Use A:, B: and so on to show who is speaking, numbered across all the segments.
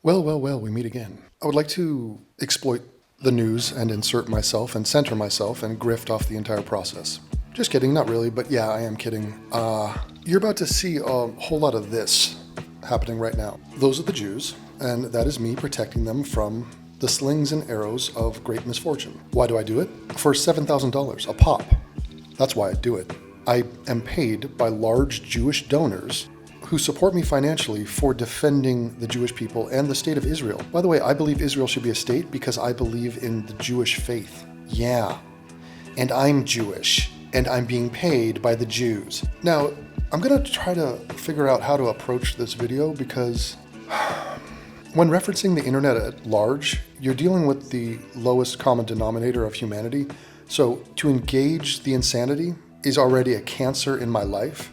A: Well, we meet again. I would like to exploit the news and insert myself and center myself and grift off the entire process. Just kidding, not really, but yeah, I am kidding. You're about to see a whole lot of this happening right now. Those are the Jews, and that is me protecting them from the slings and arrows of great misfortune. Why do I do it? For $7,000 a pop. That's why I do it. I am paid by large Jewish donors who support me financially for defending the Jewish people and the state of Israel. By the way, I believe Israel should be a state because I believe in the Jewish faith. Yeah. And I'm Jewish, and I'm being paid by the Jews. Now, I'm gonna try to figure out how to approach this video because when referencing the internet at large, you're dealing with the lowest common denominator of humanity. So to engage the insanity is already a cancer in my life.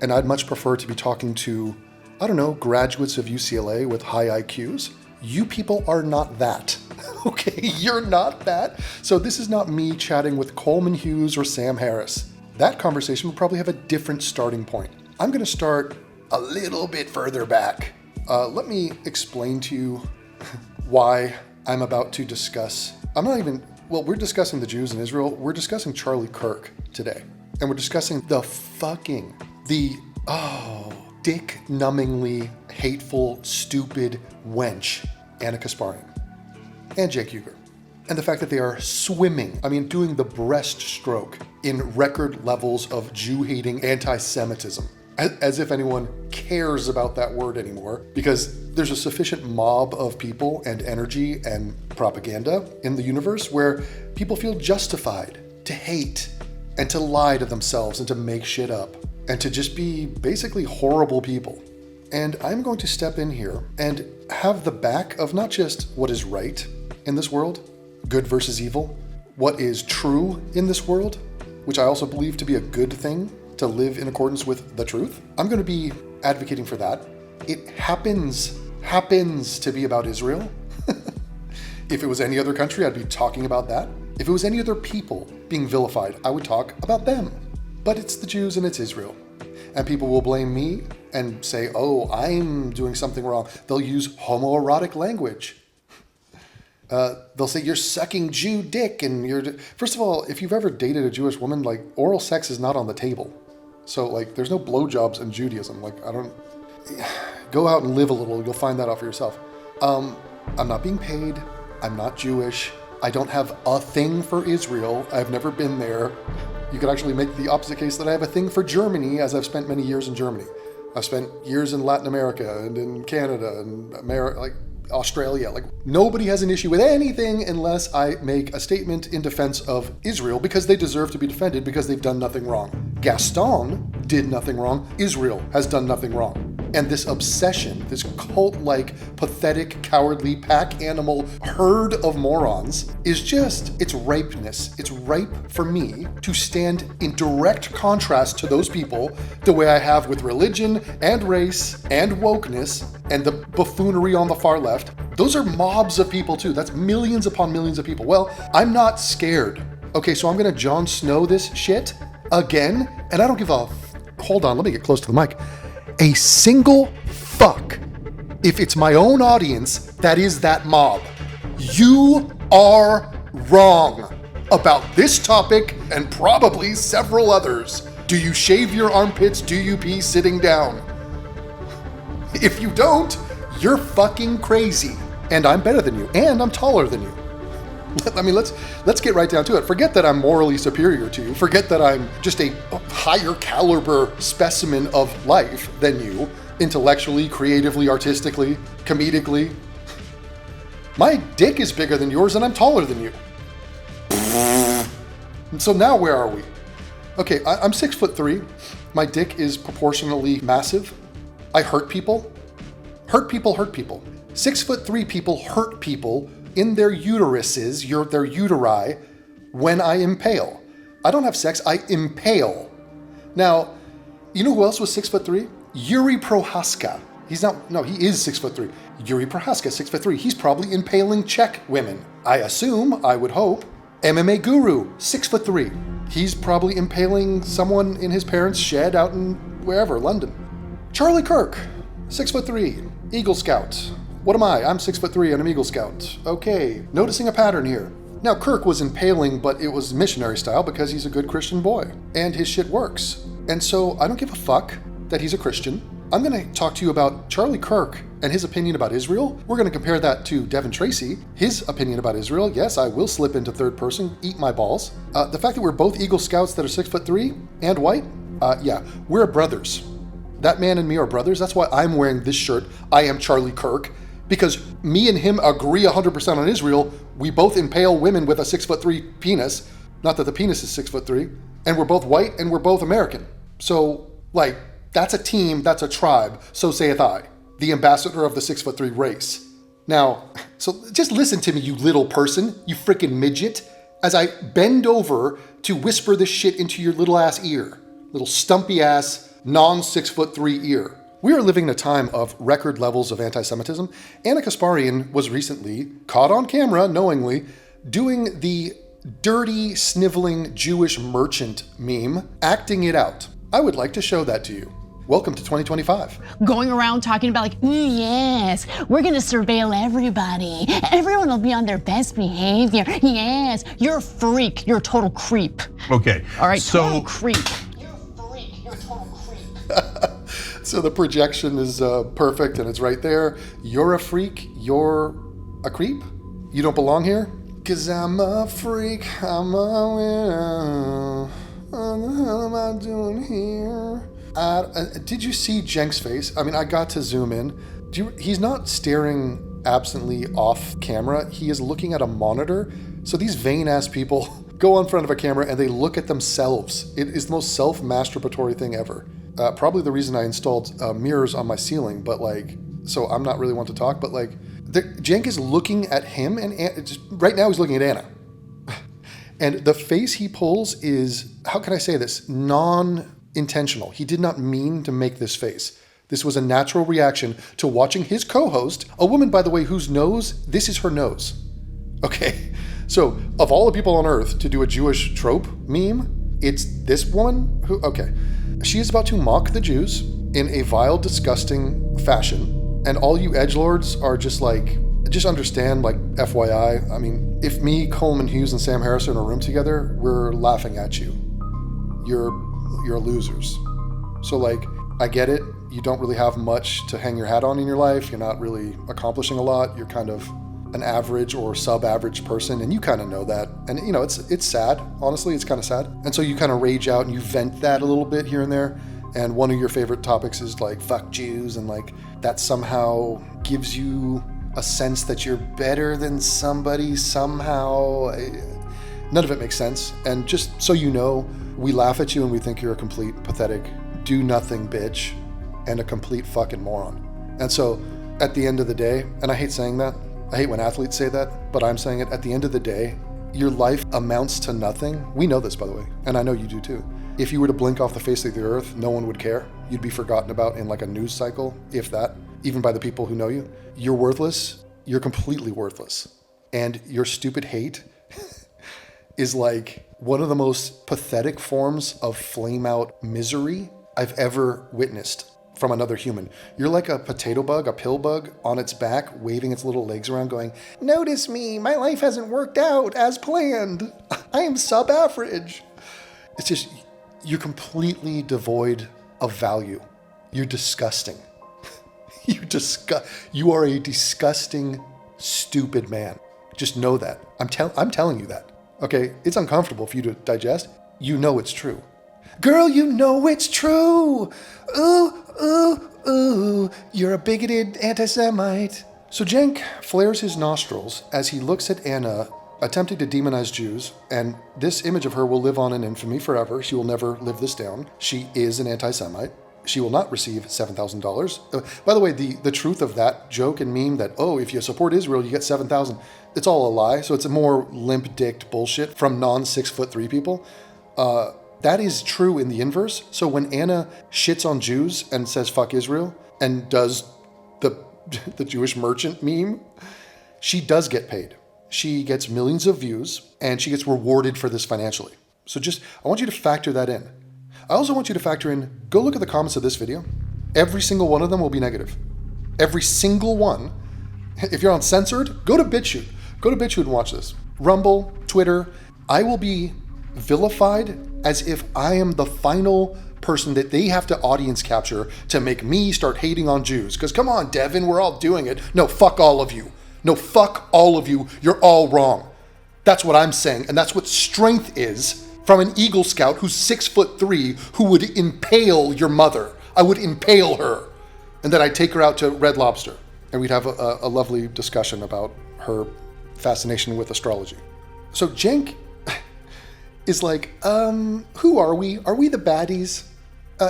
A: And I'd much prefer to be talking to, I don't know, graduates of UCLA with high IQs. You people are not that. Okay, you're not that. So this is not me chatting with Coleman Hughes or Sam Harris. That conversation will probably have a different starting point. I'm gonna start a little bit further back. Let me explain to you why I'm about to discuss. We're discussing the Jews in Israel. We're discussing Charlie Kirk today. And we're discussing dick-numbingly hateful, stupid wench, Anna Kasparian, and Jake Uger. And the fact that they are swimming, doing the breaststroke in record levels of Jew-hating anti-Semitism. As if anyone cares about that word anymore, because there's a sufficient mob of people and energy and propaganda in the universe where people feel justified to hate and to lie to themselves and to make shit up and to just be basically horrible people. And I'm going to step in here and have the back of not just what is right in this world, good versus evil, what is true in this world, which I also believe to be a good thing, to live in accordance with the truth. I'm going to be advocating for that. It happens to be about Israel. If it was any other country, I'd be talking about that. If it was any other people being vilified, I would talk about them. But it's the Jews and it's Israel. And people will blame me and say, oh, I'm doing something wrong. They'll use homoerotic language. They'll say you're sucking Jew dick and first of all, if you've ever dated a Jewish woman, oral sex is not on the table. So there's no blowjobs in Judaism. Go out and live a little. You'll find that out for yourself. I'm not being paid. I'm not Jewish. I don't have a thing for Israel. I've never been there. You could actually make the opposite case that I have a thing for Germany, as I've spent many years in Germany. I've spent years in Latin America and in Canada and Australia. Nobody has an issue with anything unless I make a statement in defense of Israel because they deserve to be defended because they've done nothing wrong. Gaston did nothing wrong. Israel has done nothing wrong. And this obsession, this cult-like, pathetic, cowardly, pack animal herd of morons it's ripeness. It's ripe for me to stand in direct contrast to those people the way I have with religion and race and wokeness and the buffoonery on the far left. Those are mobs of people too. That's millions upon millions of people. Well, I'm not scared. Okay, so I'm gonna Jon Snow this shit again, and I don't give a... Hold on, let me get close to the mic. A single fuck if it's my own audience that is that mob. You are wrong about this topic and probably several others. Do you shave your armpits? Do you pee sitting down? If you don't, you're fucking crazy. And I'm better than you, and I'm taller than you. Let's get right down to it. Forget that I'm morally superior to you. Forget that I'm just a higher caliber specimen of life than you, intellectually, creatively, artistically, comedically. My dick is bigger than yours, and I'm taller than you. So now where are we? Okay, I'm 6'3". My dick is proportionally massive. I hurt people. Hurt people. 6'3" people hurt people in their uteruses, their uteri, when I impale. I don't have sex, I impale. Now, you know who else was 6'3"? Yuri Prohaska. He is 6'3". Yuri Prohaska, 6'3". He's probably impaling Czech women. I assume, I would hope. MMA Guru, 6'3". He's probably impaling someone in his parents' shed out in wherever, London. Charlie Kirk, 6'3", Eagle Scout, What am I? I'm 6'3" and I'm Eagle Scout. Okay, noticing a pattern here. Now, Kirk was impaling, but it was missionary style because he's a good Christian boy, and his shit works. And so I don't give a fuck that he's a Christian. I'm going to talk to you about Charlie Kirk and his opinion about Israel. We're going to compare that to devontracey, his opinion about Israel. Yes, I will slip into third person, eat my balls. The fact that we're both Eagle Scouts that are 6'3" and white, yeah, we're brothers. That man and me are brothers. That's why I'm wearing this shirt. I am Charlie Kirk. Because me and him agree 100% on Israel. We both impale women with a 6'3" penis. Not that the penis is 6'3". And we're both white and we're both American. So, like, that's a team, that's a tribe. So saith I, the ambassador of the 6'3" race. Now, so just listen to me, you little person, you freaking midget, as I bend over to whisper this shit into your little ass ear. Little stumpy ass, non-6'3" ear. We are living in a time of record levels of anti-Semitism. Anna Kasparian was recently caught on camera, knowingly, doing the dirty, sniveling Jewish merchant meme, acting it out. I would like to show that to you. Welcome to 2025.
B: Going around talking about like, yes, we're gonna surveil everybody. Everyone will be on their best behavior. Yes, you're a freak. You're a total creep.
C: Okay.
B: All right,
C: so
B: total creep. You're a freak. You're a total creep.
A: So the projection is perfect and it's right there. You're a freak, you're a creep? You don't belong here? 'Cause I'm a freak, I'm a winner. What the hell am I doing here? Did you see Cenk's face? I mean, I got to zoom in. He's not staring absently off camera. He is looking at a monitor. So these vain ass people go on front of a camera and they look at themselves. It is the most self-masturbatory thing ever. Probably the reason I installed mirrors on my ceiling, but like, so I'm not really one to talk, but like, Cenk is looking at him and right now he's looking at Anna. And the face he pulls is, how can I say this? Non-intentional. He did not mean to make this face. This was a natural reaction to watching his co-host, a woman, by the way, whose nose, this is her nose. Okay, so of all the people on earth to do a Jewish trope meme, it's this woman who, okay. She is about to mock the Jews in a vile, disgusting fashion. And all you edgelords are just like, just understand, like, FYI. I mean, if me, Coleman Hughes, and Sam Harris are in a room together, we're laughing at you. You're losers. So, like, I get it. You don't really have much to hang your hat on in your life. You're not really accomplishing a lot. You're kind of an average or sub-average person, and you kind of know that. And, you know, it's sad. Honestly, it's kind of sad. And so you kind of rage out and you vent that a little bit here and there. And one of your favorite topics is like, fuck Jews, and like that somehow gives you a sense that you're better than somebody somehow. None of it makes sense. And just so you know, we laugh at you and we think you're a complete pathetic do-nothing bitch and a complete fucking moron. And so at the end of the day, and I hate saying that, I hate when athletes say that, but I'm saying it, at the end of the day, your life amounts to nothing. We know this, by the way, and I know you do too. If you were to blink off the face of the earth, no one would care. You'd be forgotten about in like a news cycle, if that, even by the people who know you. You're worthless. You're completely worthless. And your stupid hate is like one of the most pathetic forms of flame out misery I've ever witnessed from another human. You're like a potato bug, a pill bug on its back, waving its little legs around going, notice me, my life hasn't worked out as planned. I am sub-average. It's just, you're completely devoid of value. You're disgusting. You are a disgusting, stupid man. Just know that. I'm telling you that. Okay, it's uncomfortable for you to digest. You know it's true. Girl, you know it's true. Ooh, ooh, ooh. You're a bigoted anti-Semite. So Cenk flares his nostrils as he looks at Anna attempting to demonize Jews, and this image of her will live on in infamy forever. She will never live this down. She is an anti-Semite. She will not receive $7,000. By the way, the truth of that joke and meme that, oh, if you support Israel, you get $7,000, it's all a lie. So it's a more limp-dicked bullshit from non-6'3" people. That is true in the inverse. So when Anna shits on Jews and says fuck Israel and does the Jewish merchant meme, she does get paid. She gets millions of views and she gets rewarded for this financially. So I want you to factor that in. I also want you to factor in, go look at the comments of this video. Every single one of them will be negative. Every single one If you're uncensored, go to BitChute. Go to BitChute and watch this. Rumble, Twitter. I will be vilified as if I am the final person that they have to audience capture to make me start hating on Jews. Because come on, Devin, we're all doing it. No, fuck all of you. No, fuck all of you. You're all wrong. That's what I'm saying. And that's what strength is from an Eagle Scout who's 6'3", who would impale your mother. I would impale her. And then I'd take her out to Red Lobster. And we'd have a lovely discussion about her fascination with astrology. So Cenk is like, who are we? Are we the baddies?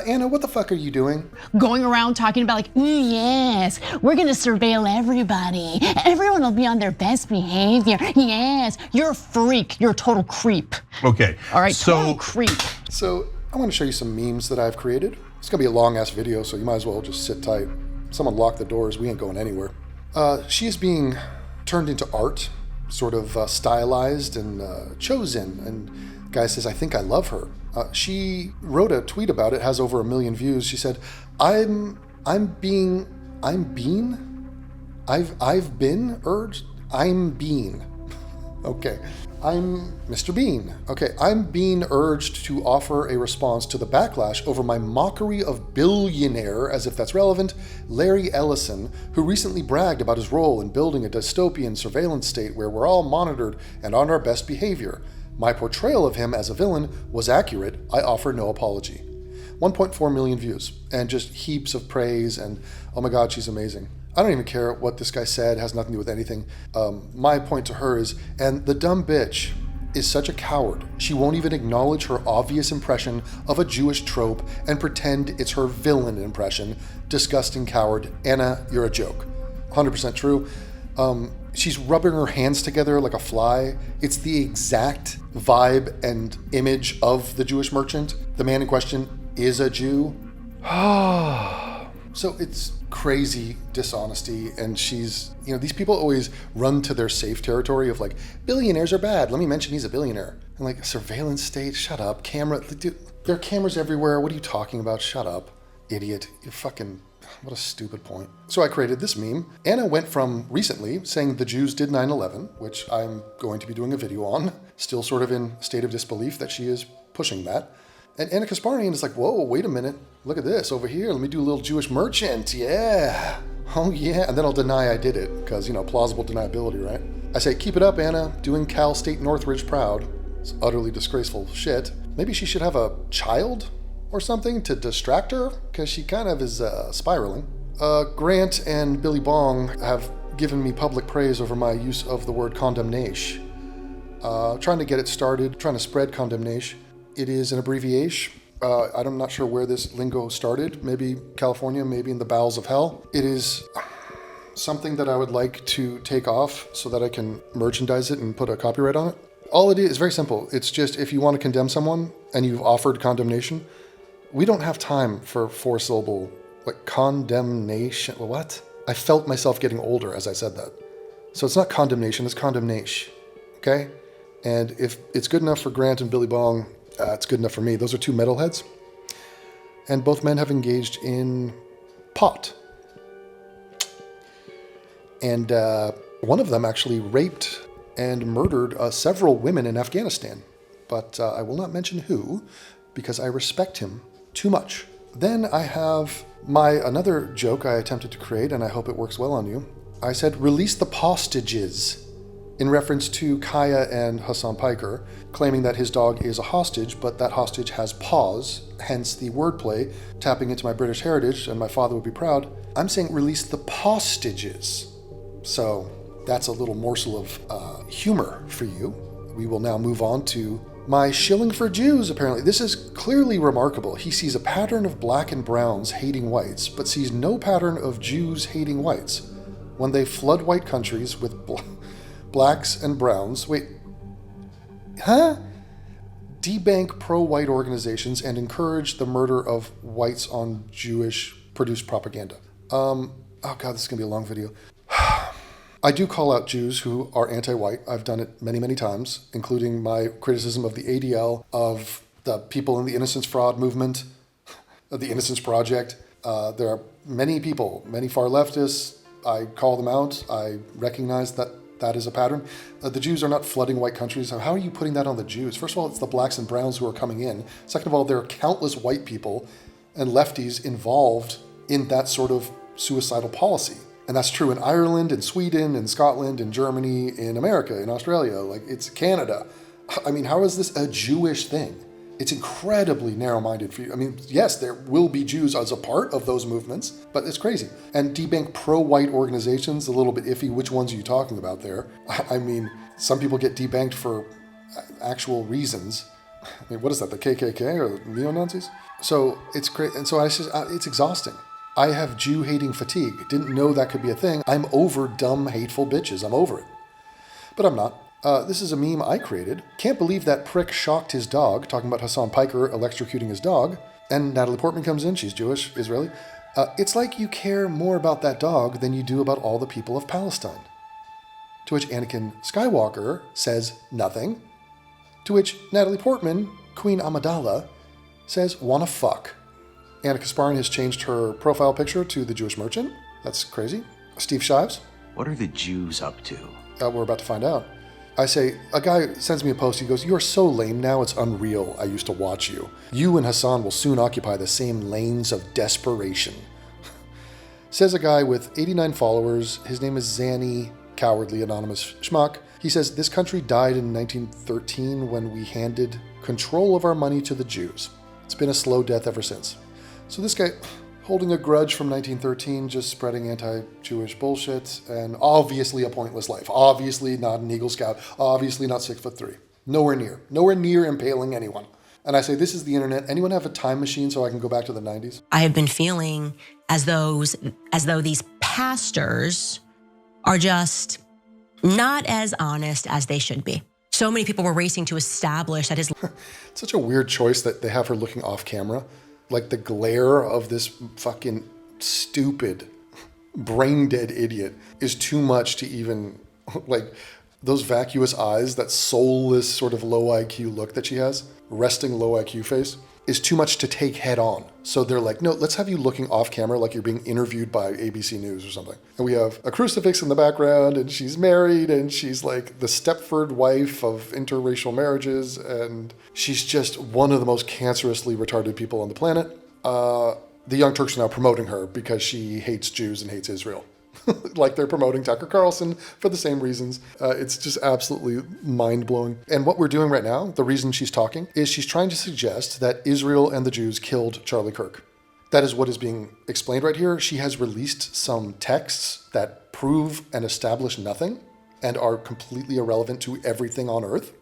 A: Anna, what the fuck are you doing?
B: Going around talking about like, yes, we're gonna surveil everybody. Everyone will be on their best behavior. Yes, you're a freak. You're a total creep.
C: Okay.
B: All right, total creep.
A: So I want to show you some memes that I've created. It's gonna be a long ass video, so you might as well just sit tight. Someone lock the doors. We ain't going anywhere. She is being turned into art, sort of stylized and chosen. And the guy says, I think I love her. She wrote a tweet about it, has over 1 million views. She said, I've been urged. I'm being. Okay. I'm Mr. Bean. Okay. I'm being urged to offer a response to the backlash over my mockery of billionaire, as if that's relevant, Larry Ellison, who recently bragged about his role in building a dystopian surveillance state where we're all monitored and on our best behavior. My portrayal of him as a villain was accurate. I offer no apology. 1.4 million views and just heaps of praise and, oh my God, she's amazing. I don't even care what this guy said, has nothing to do with anything. My point to her is, and the dumb bitch is such a coward. She won't even acknowledge her obvious impression of a Jewish trope and pretend it's her villain impression. Disgusting coward. Anna, you're a joke. 100% true. She's rubbing her hands together like a fly. It's the exact vibe and image of the Jewish merchant. The man in question is a Jew. So it's crazy dishonesty. And she's, these people always run to their safe territory of like, billionaires are bad. Let me mention he's a billionaire. And like, surveillance state, shut up. Camera, dude, there are cameras everywhere. What are you talking about? Shut up, idiot. You're fucking... What a stupid point. So I created this meme. Anna went from recently saying the Jews did 9/11, which I'm going to be doing a video on, still sort of in state of disbelief that she is pushing that. And Anna Kasparian is like, whoa, wait a minute. Look at this over here. Let me do a little Jewish merchant. Yeah. Oh, yeah. And then I'll deny I did it because, plausible deniability, right? I say, keep it up, Anna. Doing Cal State Northridge proud. It's utterly disgraceful shit. Maybe she should have a child or something to distract her, because she kind of is spiraling. Grant and Billy Bong have given me public praise over my use of the word condemnation. Trying to get it started, trying to spread condemnation. It is an abbreviation. I'm not sure where this lingo started. Maybe California, maybe in the bowels of hell. It is something that I would like to take off so that I can merchandise it and put a copyright on it. All it is very simple. It's just if you want to condemn someone and you've offered condemnation, we don't have time for 4-syllable, condemnation. What? I felt myself getting older as I said that. So it's not condemnation, it's condemnation. Okay? And if it's good enough for Grant and Billy Bong, it's good enough for me. Those are two metalheads. And both men have engaged in pot. And one of them actually raped and murdered several women in Afghanistan. But I will not mention who, because I respect him too much. Then I have another joke I attempted to create, and I hope it works well on you. I said, release the hostages, in reference to Kaya and Hassan Piker, claiming that his dog is a hostage, but that hostage has paws, hence the wordplay, tapping into my British heritage, and my father would be proud. I'm saying release the hostages. So that's a little morsel of humor for you. We will now move on to my shilling for Jews, apparently. This is clearly remarkable. He sees a pattern of black and browns hating whites, but sees no pattern of Jews hating whites. When they flood white countries with blacks and browns, debank pro-white organizations and encourage the murder of whites on Jewish-produced propaganda. Oh God, this is gonna be a long video. I do call out Jews who are anti-white. I've done it many, many times, including my criticism of the ADL, of the people in the Innocence Fraud movement, of the Innocence Project. There are many people, many far leftists, I call them out. I recognize that that is a pattern. The Jews are not flooding white countries. How are you putting that on the Jews? First of all, it's the blacks and browns who are coming in. Second of all, there are countless white people and lefties involved in that sort of suicidal policy. And that's true in Ireland, in Sweden, in Scotland, in Germany, in America, in Australia, like it's Canada. I mean, how is this a Jewish thing? It's incredibly narrow-minded for you. I mean, yes, there will be Jews as a part of those movements, but it's crazy. And debank pro-white organizations, a little bit iffy. Which ones are you talking about there? I mean, some people get debanked for actual reasons. I mean, what is that, the KKK or the neo-Nazis? So it's great. And so it's exhausting. I have Jew-hating fatigue. Didn't know that could be a thing. I'm over dumb, hateful bitches. I'm over it. But I'm not. This is a meme I created. Can't believe that prick shocked his dog, talking about Hassan Piker electrocuting his dog. And Natalie Portman comes in, she's Jewish, Israeli. It's like you care more about that dog than you do about all the people of Palestine. To which Anakin Skywalker says nothing. To which Natalie Portman, Queen Amidala, says, wanna fuck. Anna Kasparian has changed her profile picture to the Jewish merchant. That's crazy. Steve Shives.
C: What are the Jews up to?
A: We're about to find out. I say, a guy sends me a post, he goes, "You are so lame now, it's unreal. I used to watch you. You and Hassan will soon occupy the same lanes of desperation." Says a guy with 89 followers, his name is Zanny, cowardly anonymous schmuck. He says, "This country died in 1913 when we handed control of our money to the Jews. It's been a slow death ever since." So this guy, holding a grudge from 1913, just spreading anti-Jewish bullshit, and obviously a pointless life. Obviously not an Eagle Scout. Obviously not 6'3". Nowhere near impaling anyone. And I say, this is the internet. Anyone have a time machine so I can go back to the 90s?
D: I have been feeling as though these pastors are just not as honest as they should be. So many people were racing to establish that his...
A: It's such a weird choice that they have her looking off camera. Like the glare of this fucking stupid, brain-dead idiot is too much to even, like, those vacuous eyes, that soulless sort of low IQ look that she has, resting low IQ face, is too much to take head on. So they're like, no, let's have you looking off camera like you're being interviewed by ABC News or something. And we have a crucifix in the background, and she's married, and she's like the Stepford wife of interracial marriages, and she's just one of the most cancerously retarded people on the planet. The Young Turks are now promoting her because she hates Jews and hates Israel. Like they're promoting Tucker Carlson for the same reasons. It's just absolutely mind-blowing. And what we're doing right now, the reason she's talking, is she's trying to suggest that Israel and the Jews killed Charlie Kirk. That is what is being explained right here. She has released some texts that prove and establish nothing and are completely irrelevant to everything on Earth.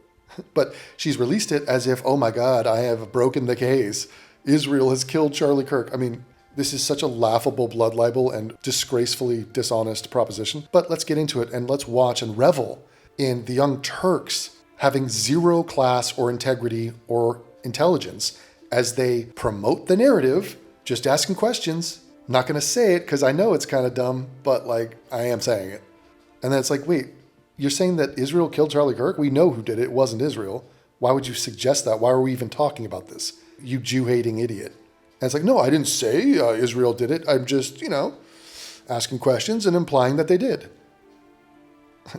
A: But she's released it as if, oh my God, I have broken the case. Israel has killed Charlie Kirk. I mean, this is such a laughable blood libel and disgracefully dishonest proposition. But let's get into it and let's watch and revel in the Young Turks having zero class or integrity or intelligence as they promote the narrative, just asking questions. Not going to say it because I know it's kind of dumb, but like I am saying it. And then it's like, wait, you're saying that Israel killed Charlie Kirk? We know who did it. It wasn't Israel. Why would you suggest that? Why are we even talking about this? You Jew-hating idiot. And it's like, no, I didn't say Israel did it. I'm just, asking questions and implying that they did.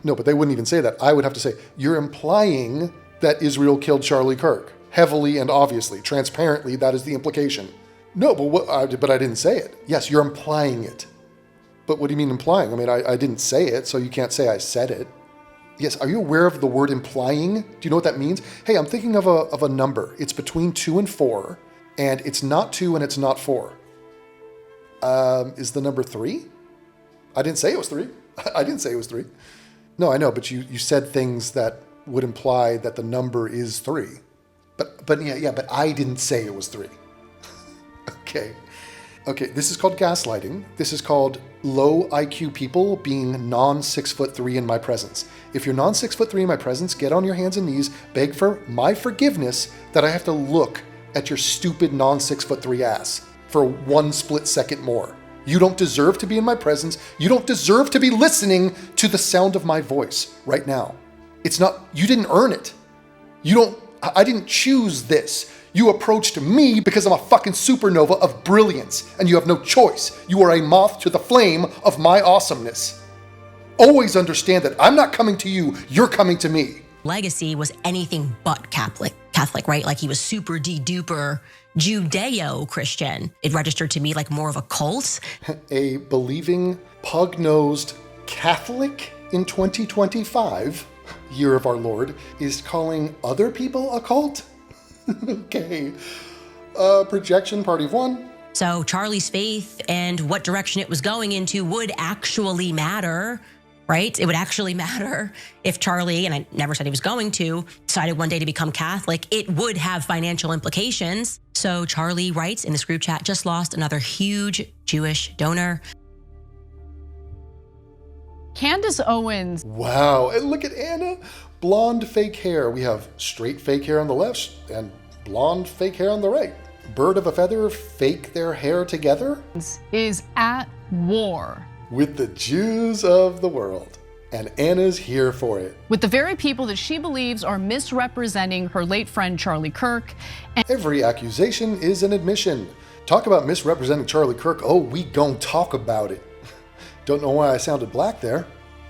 A: No, but they wouldn't even say that. I would have to say, you're implying that Israel killed Charlie Kirk. Heavily and obviously, transparently, that is the implication. No, but I didn't say it. Yes, you're implying it. But what do you mean implying? I mean, I didn't say it, so you can't say I said it. Yes, are you aware of the word implying? Do you know what that means? Hey, I'm thinking of a number. It's between 2 and 4. And it's not 2 and it's not 4. Is the number 3? I didn't say it was 3. I didn't say it was 3. No, I know, but you said things that would imply that the number is 3. But I didn't say it was 3. Okay, this is called gaslighting. This is called low IQ people being non-6'3" in my presence. If you're non-6'3" in my presence, get on your hands and knees, beg for my forgiveness that I have to look at your stupid non-6'3" ass for 1 split second more. You don't deserve to be in my presence. You don't deserve to be listening to the sound of my voice right now. You didn't earn it. I didn't choose this. You approached me because I'm a fucking supernova of brilliance, and you have no choice. You are a moth to the flame of my awesomeness. Always understand that I'm not coming to you, you're coming to me.
D: Legacy was anything but Catholic, right? Like he was super de-duper Judeo-Christian. It registered to me like more of a cult.
A: A believing, pug-nosed Catholic in 2025, year of our Lord, is calling other people a cult? Okay. Projection party of one.
D: So Charlie's faith and what direction it was going into would actually matter, right? It would actually matter if Charlie, and I never said he was going to, decided one day to become Catholic. It would have financial implications. So Charlie writes in this group chat, just lost another huge Jewish donor.
B: Candace Owens.
A: Wow, and look at Anna. Blonde fake hair. We have straight fake hair on the left and blonde fake hair on the right. Bird of a feather fake their hair together?
B: Is at war
A: with the Jews of the world. And Anna's here for it.
B: with the very people that she believes are misrepresenting her late friend Charlie Kirk.
A: Every accusation is an admission. Talk about misrepresenting Charlie Kirk. Oh, we gon' talk about it. Don't know why I sounded black there.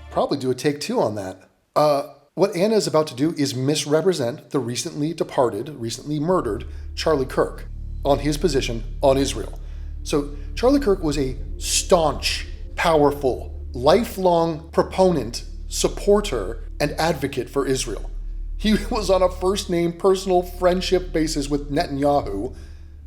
A: Probably do a take two on that. What Anna is about to do is misrepresent the recently departed, recently murdered Charlie Kirk on his position on Israel. So Charlie Kirk was a staunch, powerful, lifelong proponent, supporter, and advocate for Israel. He was on a first-name personal friendship basis with Netanyahu,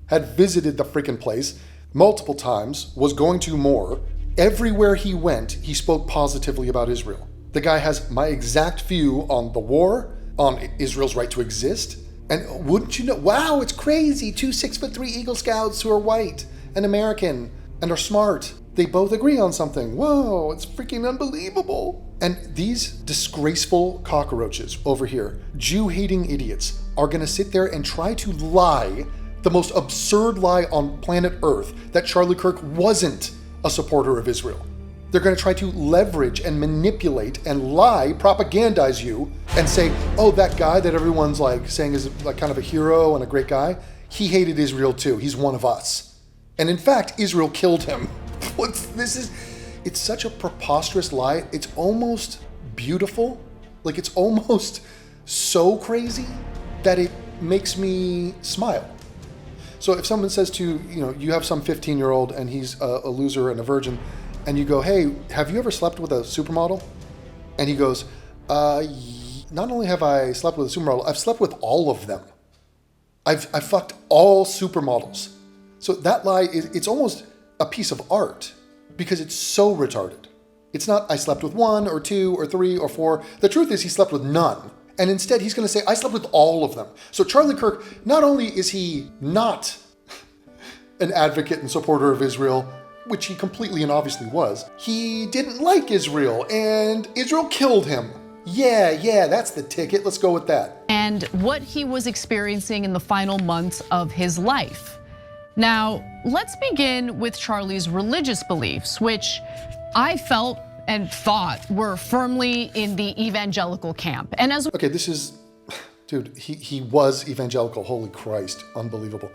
A: had visited the freaking place multiple times, was going to more. Everywhere he went, he spoke positively about Israel. The guy has my exact view on the war, on Israel's right to exist. And wouldn't you know, wow, it's crazy. 2 6'3" Eagle Scouts who are white and American and are smart. They both agree on something. Whoa, it's freaking unbelievable. And these disgraceful cockroaches over here, Jew-hating idiots, are gonna sit there and try to lie, the most absurd lie on planet Earth, that Charlie Kirk wasn't a supporter of Israel. They're going to try to leverage and manipulate and lie, propagandize you, and say, oh, that guy that everyone's like saying is like kind of a hero and a great guy, he hated Israel too. He's one of us. And in fact, Israel killed him. It's such a preposterous lie. It's almost beautiful. Like it's almost so crazy that it makes me smile. So if someone says to you have some 15-year-old and he's a loser and a virgin, and you go, hey, have you ever slept with a supermodel? And he goes, not only have I slept with a supermodel, I've slept with all of them. I've fucked all supermodels. So that lie, it's almost a piece of art because it's so retarded. It's not, I slept with 1 or 2 or 3 or 4. The truth is he slept with none. And instead he's gonna say, I slept with all of them. So Charlie Kirk, not only is he not an advocate and supporter of Israel, which he completely and obviously was, he didn't like Israel, and Israel killed him. Yeah, that's the ticket. Let's go with that.
B: And what he was experiencing in the final months of his life. Now, let's begin with Charlie's religious beliefs, which I felt and thought were firmly in the evangelical camp. And as
A: okay, this is, dude, he was evangelical. Holy Christ, unbelievable.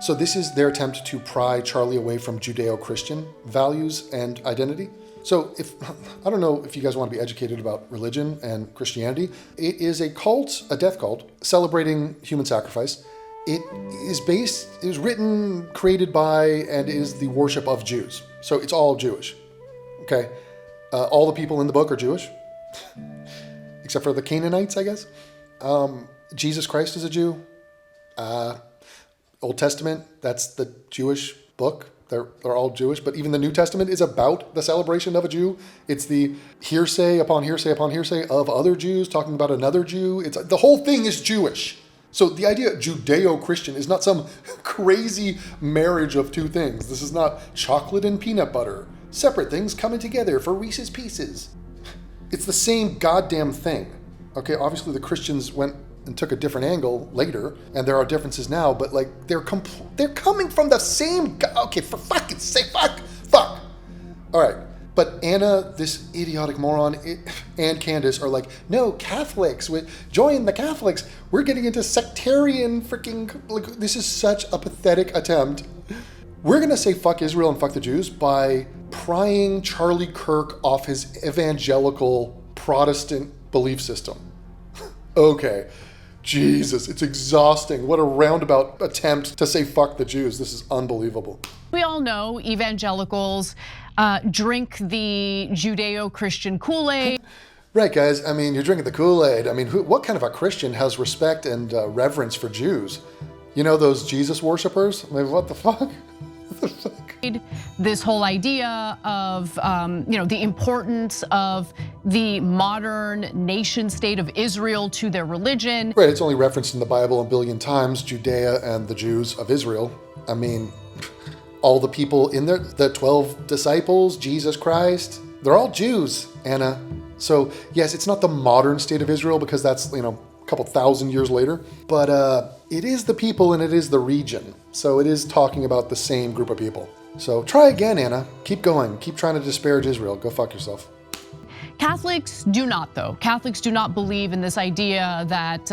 A: So this is their attempt to pry Charlie away from Judeo-Christian values and identity. So I don't know if you guys want to be educated about religion and Christianity. It is a cult, a death cult, celebrating human sacrifice. It was written, created by, and is the worship of Jews. So it's all Jewish, okay? All the people in the book are Jewish, except for the Canaanites, I guess. Jesus Christ is a Jew. Old Testament, that's the Jewish book. They're all Jewish, but even the New Testament is about the celebration of a Jew. It's the hearsay upon hearsay upon hearsay of other Jews talking about another Jew. The whole thing is Jewish. So the idea of Judeo-Christian is not some crazy marriage of two things. This is not chocolate and peanut butter, separate things coming together for Reese's Pieces. It's the same goddamn thing. Okay, obviously the Christians went and took a different angle later, and there are differences now, but like they're coming from the same, okay, for fucking sake, fuck. All right, But Anna, this idiotic moron, and Candace are like, no, Catholics, join the Catholics. We're getting into sectarian freaking, like, this is such a pathetic attempt. We're going to say fuck Israel and fuck the Jews by prying Charlie Kirk off his evangelical Protestant belief system. Okay. Jesus, it's exhausting. What a roundabout attempt to say fuck the Jews. This is unbelievable.
B: We all know evangelicals drink the Judeo-Christian Kool-Aid.
A: Right, guys. I mean, you're drinking the Kool-Aid. I mean, what kind of a Christian has respect and reverence for Jews? You know those Jesus worshipers? I mean, what the fuck? What the fuck?
B: This whole idea of the importance of the modern nation state of Israel to their religion.
A: Right, it's only referenced in the Bible a billion times, Judea and the Jews of Israel. I mean, all the people in there, the 12 disciples, Jesus Christ, they're all Jews, Anna. So yes, it's not the modern state of Israel because that's, a couple thousand years later, but it is the people and it is the region. So it is talking about the same group of people. So try again, Anna. Keep going. Keep trying to disparage Israel. Go fuck yourself.
B: Catholics do not, though. Catholics do not believe in this idea that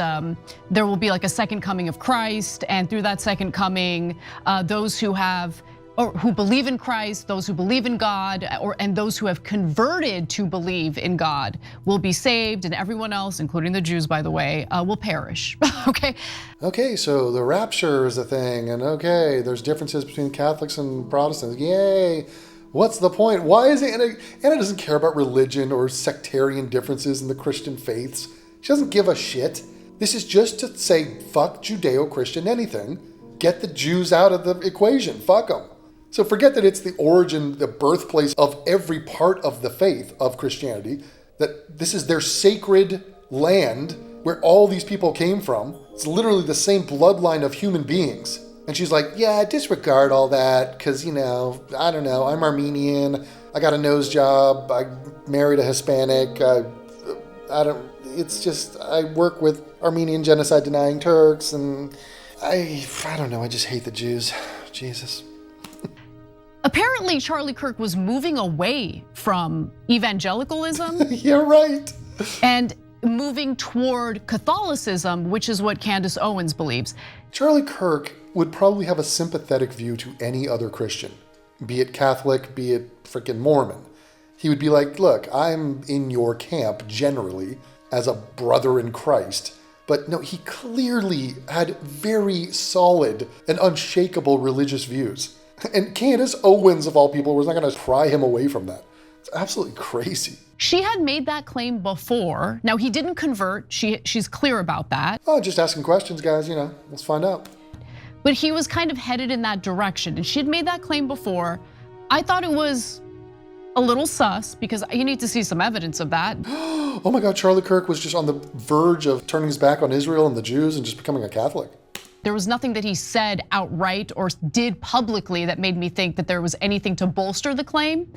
B: there will be like a second coming of Christ, and through that second coming, those who have or who believe in Christ, those who believe in God, and those who have converted to believe in God will be saved, and everyone else, including the Jews, by the way, will perish. Okay. Okay, so the rapture is a thing, and okay, there's differences between Catholics and Protestants. Yay! What's the point? Why is Anna doesn't care about religion or sectarian differences in the Christian faiths. She doesn't give a shit. This is just to say fuck Judeo-Christian anything. Get the Jews out of the equation. Fuck them. So forget that it's the origin, the birthplace of every part of the faith of Christianity, that this is their sacred land where all these people came from. It's literally the same bloodline of human beings. And she's like, yeah, disregard all that because, I don't know, I'm Armenian, I got a nose job, I married a Hispanic, I work with Armenian genocide denying Turks, and I don't know, I just hate the Jews. Jesus. Apparently, Charlie Kirk was moving away from evangelicalism.
A: You're right.
B: And moving toward Catholicism, which is what Candace Owens believes.
A: Charlie Kirk would probably have a sympathetic view to any other Christian, be it Catholic, be it freaking Mormon. He would be like, look, I'm in your camp generally as a brother in Christ. But no, he clearly had very solid and unshakable religious views. And Candace Owens, of all people, was not going to pry him away from that. It's absolutely crazy.
B: She had made that claim before. Now, he didn't convert. She's clear about that.
A: Oh, just asking questions, guys, let's find out.
B: But he was kind of headed in that direction, and she'd made that claim before. I thought it was a little sus because you need to see some evidence of that.
A: Oh my God, Charlie Kirk was just on the verge of turning his back on Israel and the Jews and just becoming a Catholic.
B: There was nothing that he said outright or did publicly that made me think that there was anything to bolster the claim.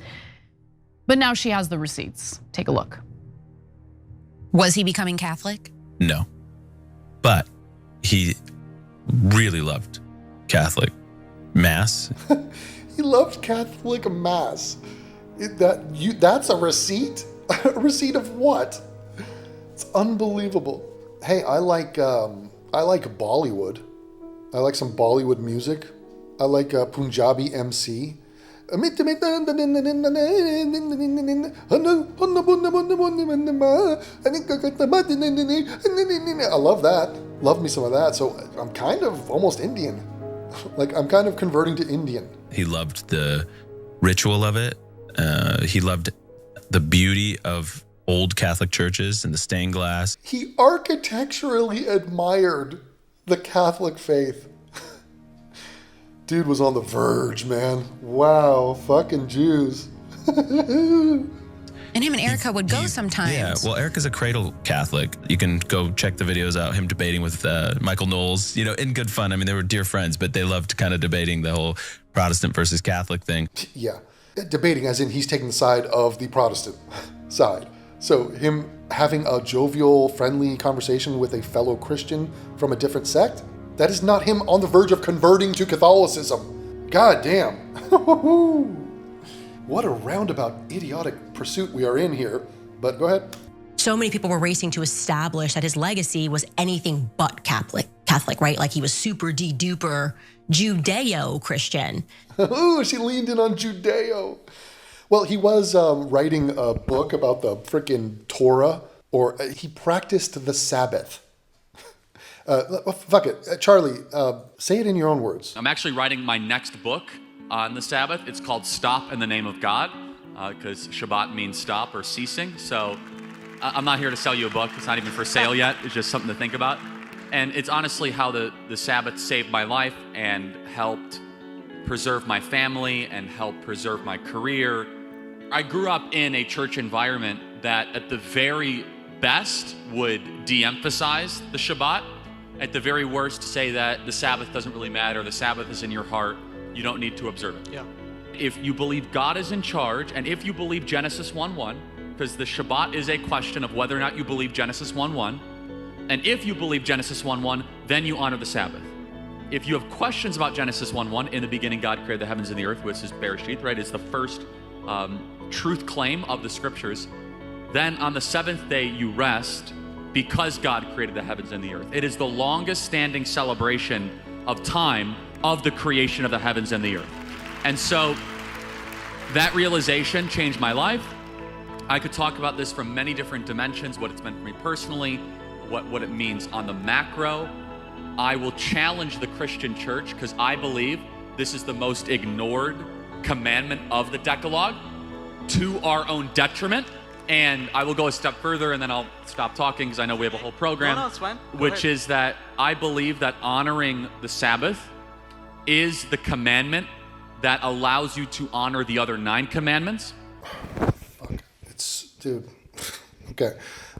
B: But now she has the receipts. Take a look.
D: Was he becoming Catholic?
E: No, but he really loved Catholic Mass.
A: He loved Catholic Mass. That's a receipt? A receipt of what? It's unbelievable. Hey, I like Bollywood. I like some Bollywood music. I like Punjabi MC. I love that. Love me some of that. So I'm kind of almost Indian. Like I'm kind of converting to Indian.
E: He loved the ritual of it. He loved the beauty of old Catholic churches and the stained glass.
A: He architecturally admired the Catholic faith. Dude was on the verge, man. Wow, fucking Jews.
D: And him and Erica would go sometimes.
E: Yeah, well, Erica's a cradle Catholic. You can go check the videos out, him debating with Michael Knowles, in good fun. I mean, they were dear friends, but they loved kind of debating the whole Protestant versus Catholic thing.
A: Yeah, debating as in he's taking the side of the Protestant side. So him having a jovial, friendly conversation with a fellow Christian from a different sect, that is not him on the verge of converting to Catholicism. God damn. What a roundabout, idiotic pursuit we are in here. But go ahead.
D: So many people were racing to establish that his legacy was anything but Catholic, right? Like he was super de-duper Judeo-Christian.
A: Ooh, she leaned in on Judeo. Well, he was writing a book about the frickin' Torah, or he practiced the Sabbath. Fuck it. Charlie, say it in your own words.
F: I'm actually writing my next book on the Sabbath. It's called Stop in the Name of God, because Shabbat means stop or ceasing. So I'm not here to sell you a book. It's not even for sale yet. It's just something to think about. And it's honestly how the Sabbath saved my life and helped preserve my family and helped preserve my career. I grew up in a church environment that at the very best would de-emphasize the Shabbat. At the very worst, say that the Sabbath doesn't really matter. The Sabbath is in your heart. You don't need to observe it.
G: Yeah.
F: If you believe God is in charge, and if you believe Genesis 1:1, because the Shabbat is a question of whether or not you believe Genesis 1:1, and if you believe Genesis 1:1, then you honor the Sabbath. If you have questions about Genesis 1:1, in the beginning God created the heavens and the earth, which is Bereshit, right? It's the first truth claim of the scriptures. Then on the seventh day you rest because God created the heavens and the earth. It is the longest standing celebration of time of the creation of the heavens and the earth. And so that realization changed my life. I could talk about this from many different dimensions, what it's meant for me personally, what it means on the macro. I will challenge the Christian church because I believe this is the most ignored commandment of the Decalogue to our own detriment. And I will go a step further and then I'll stop talking because I know we have a whole program.
G: No, it's fine.
F: Which is that I believe that honoring the Sabbath is the commandment that allows you to honor the other 9 commandments.
A: Fuck. Dude. Okay.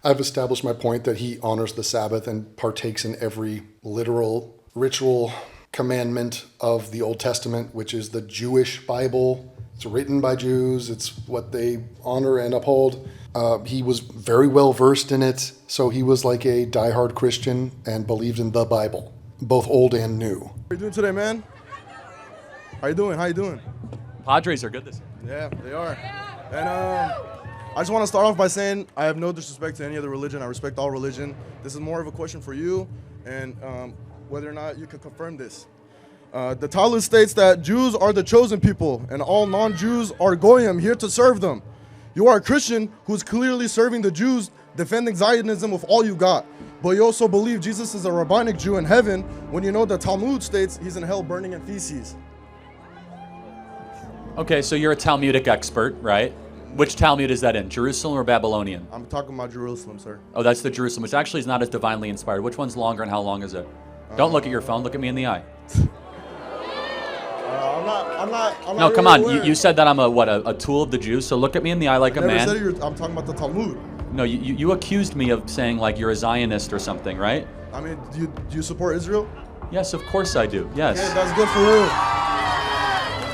A: I've established my point that he honors the Sabbath and partakes in every literal ritual commandment of the Old Testament, which is the Jewish Bible. It's written by Jews. It's what they honor and uphold. He was very well versed in it. So he was like a diehard Christian and believed in the Bible, both old and new.
H: How you doing today, man? How you doing? How you doing?
F: Padres are good this year.
H: Yeah, they are. And I just want to start off by saying I have no disrespect to any other religion. I respect all religion. This is more of a question for you and whether or not you can confirm this. The Talmud states that Jews are the chosen people and all non-Jews are goyim, here to serve them. You are a Christian who's clearly serving the Jews, defending Zionism with all you got. But you also believe Jesus is a rabbinic Jew in heaven when you know the Talmud states he's in hell burning in feces.
F: Okay, so you're a Talmudic expert, right? Which Talmud is that in? Jerusalem or Babylonian?
H: I'm talking about Jerusalem, sir.
F: Oh, that's the Jerusalem, which actually is not as divinely inspired. Which one's longer and how long is it? Don't look at your phone. Look at me in the eye.
H: I'm not
F: No, come
H: really
F: on.
H: aware.
F: You said that I'm a tool of the Jews, so look at me in the eye like a
H: Never
F: man.
H: said I'm talking about the Talmud.
F: No, you accused me of saying like you're a Zionist or something, right?
H: I mean, do you support Israel?
F: Yes, of course I do. Yes.
H: Yeah, that's good for you.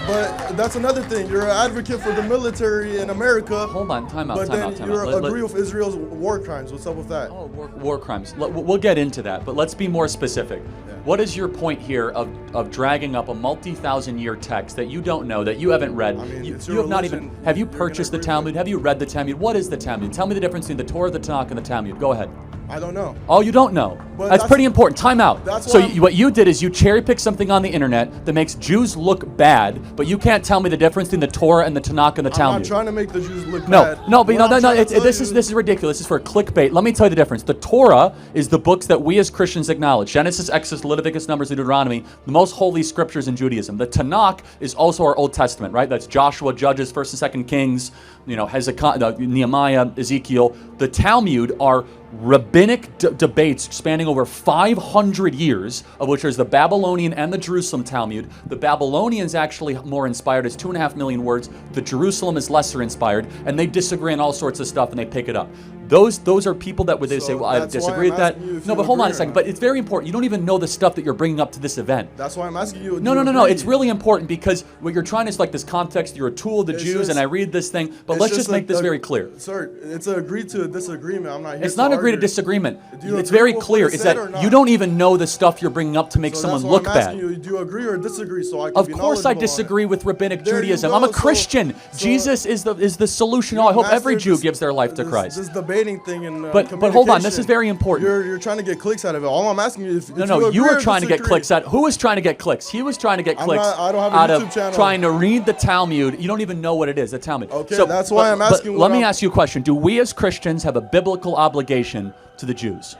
H: But that's another thing. You're an advocate for the military in America.
F: Hold on, time out,
H: But
F: time
H: then
F: out, time
H: you
F: out.
H: agree with Israel's war crimes. What's up with that?
F: Oh, war crimes. We'll get into that, but let's be more specific.
H: Yeah.
F: What is your point here of dragging up a multi-thousand-year text that you don't know, that you haven't read?
H: I mean,
F: you
H: it's
F: you
H: your
F: have not
H: religion.
F: even. Have you
H: You're gonna
F: purchased the
H: agree with
F: Talmud?
H: it.
F: Have you read the Talmud? What is the Talmud? Tell me the difference between the Torah, the Tanakh, and the Talmud. Go ahead.
H: I don't know.
F: Oh, you don't know.
H: But
F: That's
H: that's-
F: pretty important. Time out.
H: that's
F: So
H: why
F: what you did is you cherry picked something on the internet that makes Jews look bad, but you can't tell me the difference between the Torah and the Tanakh and the
H: I'm
F: Talmud.
H: not trying to make the Jews look
F: No,
H: bad.
F: no, but
H: What I'm trying to tell
F: this
H: you-
F: is ridiculous. This is for clickbait. Let me tell you the difference. The Torah is the books that we as Christians acknowledge. Genesis, Exodus, Leviticus, Numbers, and Deuteronomy, the most holy scriptures in Judaism. The Tanakh is also our Old Testament, right? That's Joshua, Judges, 1st and 2nd Kings, Hezekiah, Nehemiah, Ezekiel. The Talmud are rabbinic debates spanning over 500 years, of which there's the Babylonian and the Jerusalem Talmud. The Babylonian's actually more inspired. It's 2.5 million words. The Jerusalem is lesser inspired, and they disagree on all sorts of stuff, and they pick it up.
G: Those are people that would they say, well, I
H: that's why
G: disagree
H: I'm
G: with that.
H: asking you if
G: No,
H: you
G: but hold on a
H: agree or
G: second.
H: not.
G: But it's very important. You don't even know the stuff that you're bringing up to this event.
H: That's why I'm asking you.
G: No. It's really important because what you're trying is like this context. You're a tool of the
H: It's
G: Jews,
H: just-
G: and I read this thing. But
H: It's
G: let's just make this very clear.
H: Sir, it's an agree to a disagreement. I'm not here
G: It's
H: to
G: not agree to
H: argue.
G: disagreement.
H: Do you
G: It's
H: agree
G: very
H: with what
G: clear.
H: it
G: Is
H: said
G: that
H: or not?
G: you don't even know the stuff you're bringing up to make
H: So
G: someone
H: that's why
G: look
H: I'm
G: bad.
H: asking you, do you agree or disagree so I can
G: Of
H: be
G: course, I
H: knowledgeable on it?
G: disagree with rabbinic
H: There you
G: Judaism.
H: go.
G: I'm a
H: So-
G: Christian.
H: so
G: Jesus is the solution.
H: you
G: I hope every
H: mastered
G: Jew
H: this-
G: gives their life to
H: this-
G: Christ.
H: This debating thing and
G: But hold on, this is very important.
H: You're trying to get clicks out of it. All I'm asking you is if
G: No, you
H: agree
G: were
H: or
G: trying to get
H: disagree.
G: clicks out. Who was trying to get clicks? He was trying to get clicks
H: I don't have a
G: out
H: YouTube
G: of
H: channel.
G: trying to read the Talmud. You don't even know what it is, the Talmud.
H: Okay, that's why I'm asking
G: But
H: what
G: let me
H: I'm-
G: ask you a question. Do we as Christians have a biblical obligation to the Jews?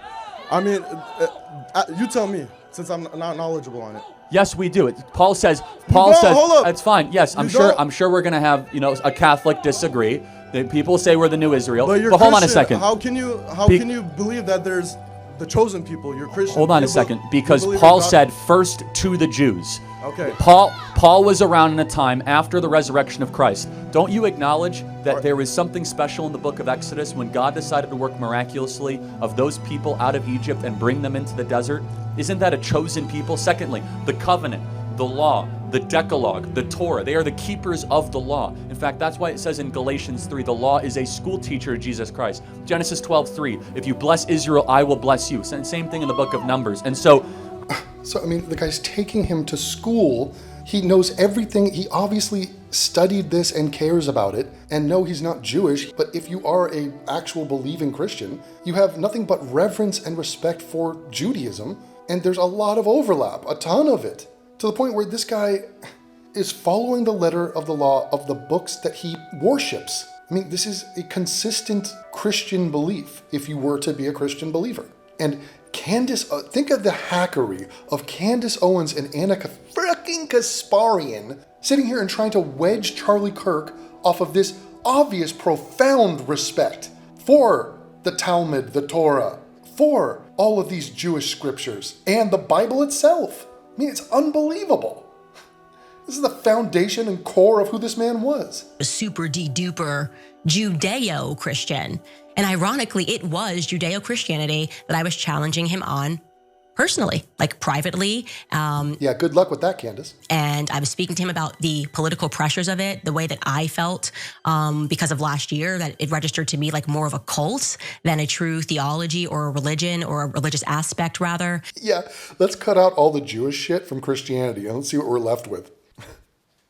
H: I mean, you tell me, since I'm not knowledgeable on it.
G: Yes, we do. Paul says.
H: don't? Hold up.
G: It's fine. Yes, I'm
H: You
G: sure.
H: don't?
G: I'm sure we're gonna have a Catholic disagree. People say we're the new Israel.
H: But you're
G: hold on a
H: Christian.
G: second.
H: How can you
G: Be-
H: can you believe that there's the chosen people? You're Christian.
G: Hold on
H: You
G: a second,
H: you
G: because
H: believe in
G: Paul
H: God?
G: said first to the Jews.
H: Okay.
G: Paul was around in a time after the resurrection of Christ. Don't you acknowledge that there was something special in the book of Exodus when God decided to work miraculously of those people out of Egypt and bring them into the desert? Isn't that a chosen people? Secondly, the covenant, the law, the Decalogue, the Torah, they are the keepers of the law. In fact, that's why it says in Galatians 3, the law is a school teacher of Jesus Christ. Genesis 12:3, if you bless Israel, I will bless you. Same thing in the book of Numbers. And so,
A: So, I mean, the guy's taking him to school. He knows everything. He obviously studied this and cares about it. And no, he's not Jewish, but if you are a actual believing Christian, you have nothing but reverence and respect for Judaism. And there's a lot of overlap, a ton of it, to the point where this guy is following the letter of the law of the books that he worships. I mean, this is a consistent Christian belief if you were to be a Christian believer. And Candace, think of the hackery of Candace Owens and Anna frickin' Kasparian sitting here and trying to wedge Charlie Kirk off of this obvious, profound respect for the Talmud, the Torah, for all of these Jewish scriptures and the Bible itself. I mean, it's unbelievable. This is the foundation and core of who this man was.
D: A super duper Judeo-Christian. And ironically, it was Judeo-Christianity that I was challenging him on personally, like privately.
A: Yeah, good luck with that, Candace.
D: And I was speaking to him about the political pressures of it, the way that I felt because of last year, that it registered to me like more of a cult than a true theology or a religion or a religious aspect, rather.
A: Yeah, let's cut out all the Jewish shit from Christianity and let's see what we're left with.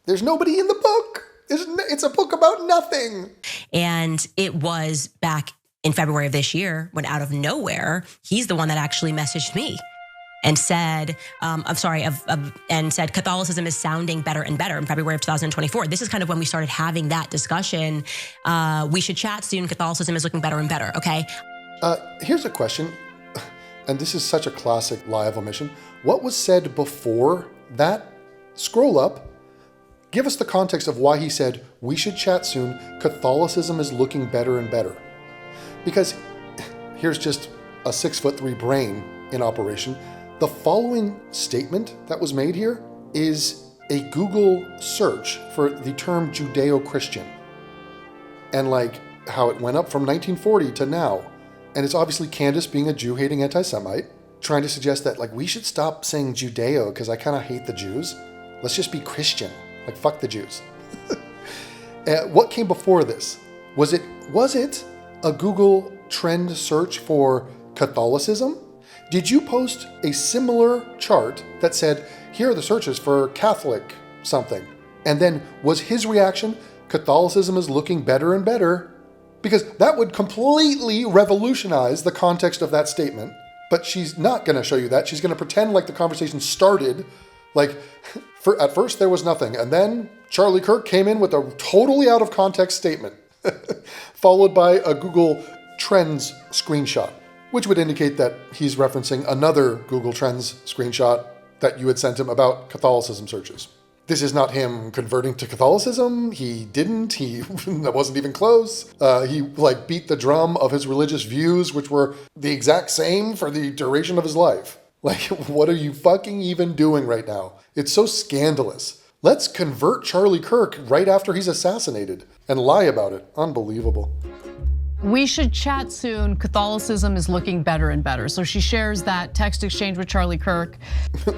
A: There's nobody in the book. It's a book about nothing.
D: And it was back in February of this year when out of nowhere, he's the one that actually messaged me and said, and said Catholicism is sounding better and better in February of 2024. This is kind of when we started having that discussion. We should chat soon. Catholicism is looking better and better, okay?
A: Here's a question, and this is such a classic lie of omission. What was said before that? Scroll up. Give us the context of why he said, we should chat soon, Catholicism is looking better and better. Because here's just a 6'3" brain in operation. The following statement that was made here is a Google search for the term Judeo-Christian. And like how it went up from 1940 to now. And it's obviously Candace being a Jew-hating anti-Semite, trying to suggest that like we should stop saying Judeo because I kind of hate the Jews. Let's just be Christian. Like, fuck the Jews. What came before this? Was it a Google trend search for Catholicism? Did you post a similar chart that said, here are the searches for Catholic something? And then was his reaction, Catholicism is looking better and better? Because that would completely revolutionize the context of that statement. But she's not going to show you that. She's going to pretend like the conversation started. Like, at first there was nothing, and then Charlie Kirk came in with a totally out of context statement, followed by a Google Trends screenshot, which would indicate that he's referencing another Google Trends screenshot that you had sent him about Catholicism searches. This is not him converting to Catholicism. He didn't. That wasn't even close. He beat the drum of his religious views, which were the exact same for the duration of his life. Like, what are you fucking even doing right now? It's so scandalous. Let's convert Charlie Kirk right after he's assassinated and lie about it. Unbelievable.
B: We should chat soon. Catholicism is looking better and better. So she shares that text exchange with Charlie Kirk.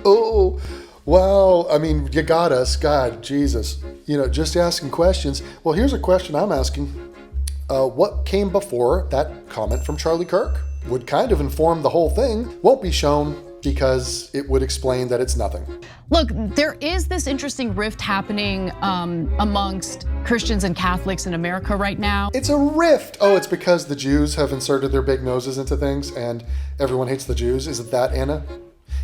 A: Oh, well, I mean, you got us. God, Jesus. You know, just asking questions. Well, here's a question I'm asking. What came before that comment from Charlie Kirk? Would kind of inform the whole thing. Won't be shown because it would explain that it's nothing.
B: Look, there is this interesting rift happening amongst Christians and Catholics in America right now.
A: It's a rift. Oh, it's because the Jews have inserted their big noses into things and everyone hates the Jews. Is it that, Anna?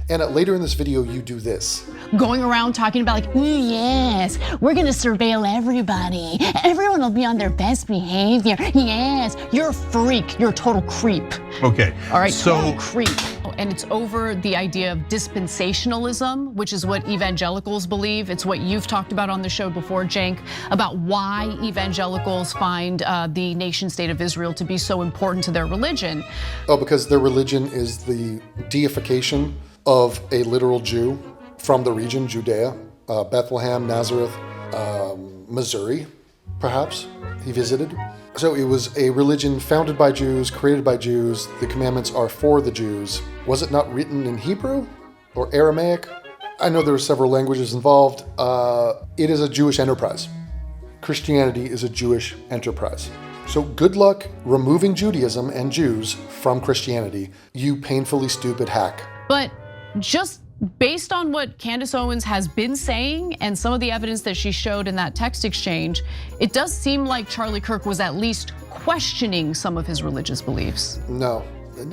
A: Anna, later in this video, you do this.
I: Going around talking about like, yes, we're gonna surveil everybody. Everyone will be on their best behavior. Yes, you're a freak. You're a total creep.
J: Okay.
B: All right,
J: so
B: total creep. And it's over the idea of dispensationalism, which is what evangelicals believe. It's what you've talked about on the show before, Cenk, about why evangelicals find the nation state of Israel to be so important to their religion.
A: Oh, because their religion is the deification of a literal Jew from the region, Judea, Bethlehem, Nazareth, Missouri, perhaps, he visited. So it was a religion founded by Jews, created by Jews. The commandments are for the Jews. Was it not written in Hebrew or Aramaic? I know there are several languages involved. It is a Jewish enterprise. Christianity is a Jewish enterprise. So good luck removing Judaism and Jews from Christianity, you painfully stupid hack.
B: But just based on what Candace Owens has been saying and some of the evidence that she showed in that text exchange, it does seem like Charlie Kirk was at least questioning some of his religious beliefs.
A: No.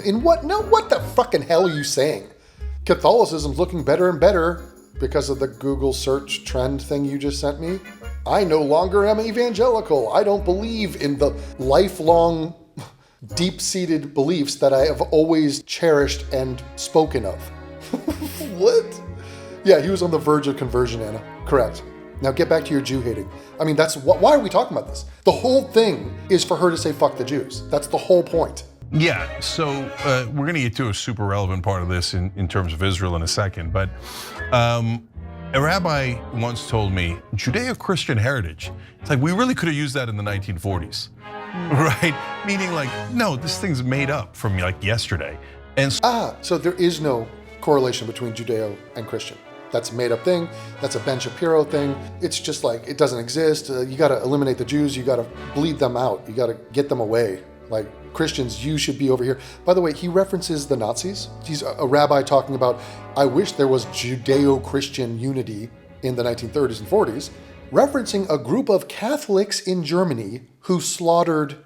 A: In what? No, what the fucking hell are you saying? Catholicism's looking better and better because of the Google search trend thing you just sent me. I no longer am evangelical. I don't believe in the lifelong, deep-seated beliefs that I have always cherished and spoken of. What? Yeah, he was on the verge of conversion, Anna. Correct. Now get back to your Jew hating. I mean, why are we talking about this? The whole thing is for her to say fuck the Jews. That's the whole point.
J: yeah, so we're gonna get to a super relevant part of this in terms of Israel in a second, but a rabbi once told me, Judeo-Christian heritage. It's like, we really could have used that in the 1940s, right? Meaning like, no, this thing's made up from like yesterday. And
A: so there is no correlation between Judeo and Christian. That's a made up thing. That's a Ben Shapiro thing. It's just like, it doesn't exist. You gotta eliminate the Jews. You gotta bleed them out. You gotta get them away. Like, Christians, you should be over here. By the way, he references the Nazis. He's a rabbi talking about, I wish there was Judeo-Christian unity in the 1930s and 40s, referencing a group of Catholics in Germany who slaughtered,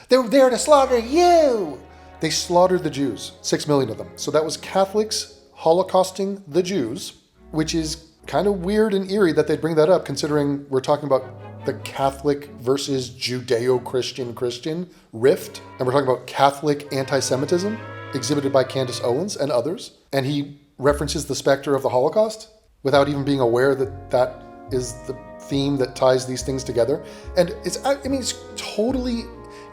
A: they were there to slaughter you. They slaughtered the Jews, 6 million of them. So that was Catholics holocausting the Jews, which is kind of weird and eerie that they'd bring that up considering we're talking about the Catholic versus Judeo-Christian rift. And we're talking about Catholic anti-Semitism exhibited by Candace Owens and others. And he references the specter of the Holocaust without even being aware that that is the theme that ties these things together. And it's totally,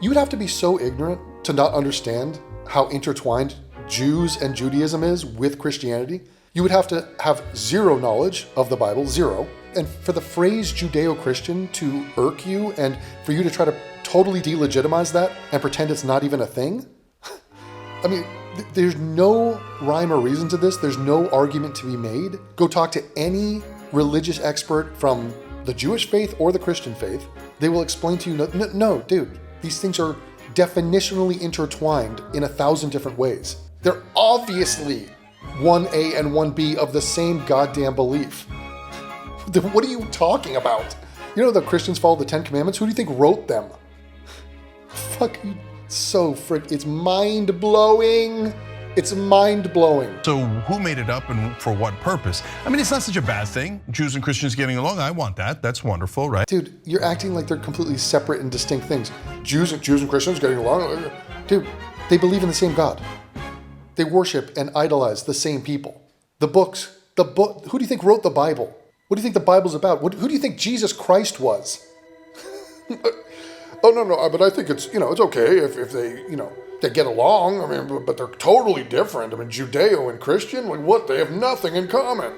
A: you would have to be so ignorant to not understand how intertwined Jews and Judaism is with Christianity. You would have to have zero knowledge of the Bible, zero. And for the phrase Judeo-Christian to irk you and for you to try to totally delegitimize that and pretend it's not even a thing, I mean, there's no rhyme or reason to this. There's no argument to be made. Go talk to any religious expert from the Jewish faith or the Christian faith. They will explain to you, no, dude, these things are definitionally intertwined in 1,000 different ways. They're obviously 1A and 1B of the same goddamn belief. What are you talking about? You know the Christians follow the 10 Commandments? Who do you think wrote them? Fuck you. It's mind-blowing. It's mind-blowing.
J: so who made it up and for what purpose? I mean, it's not such a bad thing. Jews and Christians getting along, I want that. That's wonderful, right?
A: Dude, you're acting like they're completely separate and distinct things. Jews and Christians getting along. Dude, they believe in the same God. They worship and idolize the same people. The book, who do you think wrote the Bible? What do you think the Bible's about? Who do you think Jesus Christ was? Oh, no, but I think it's okay if they, they get along. I mean, but they're totally different. I mean, Judeo and Christian, like what? They have nothing in common.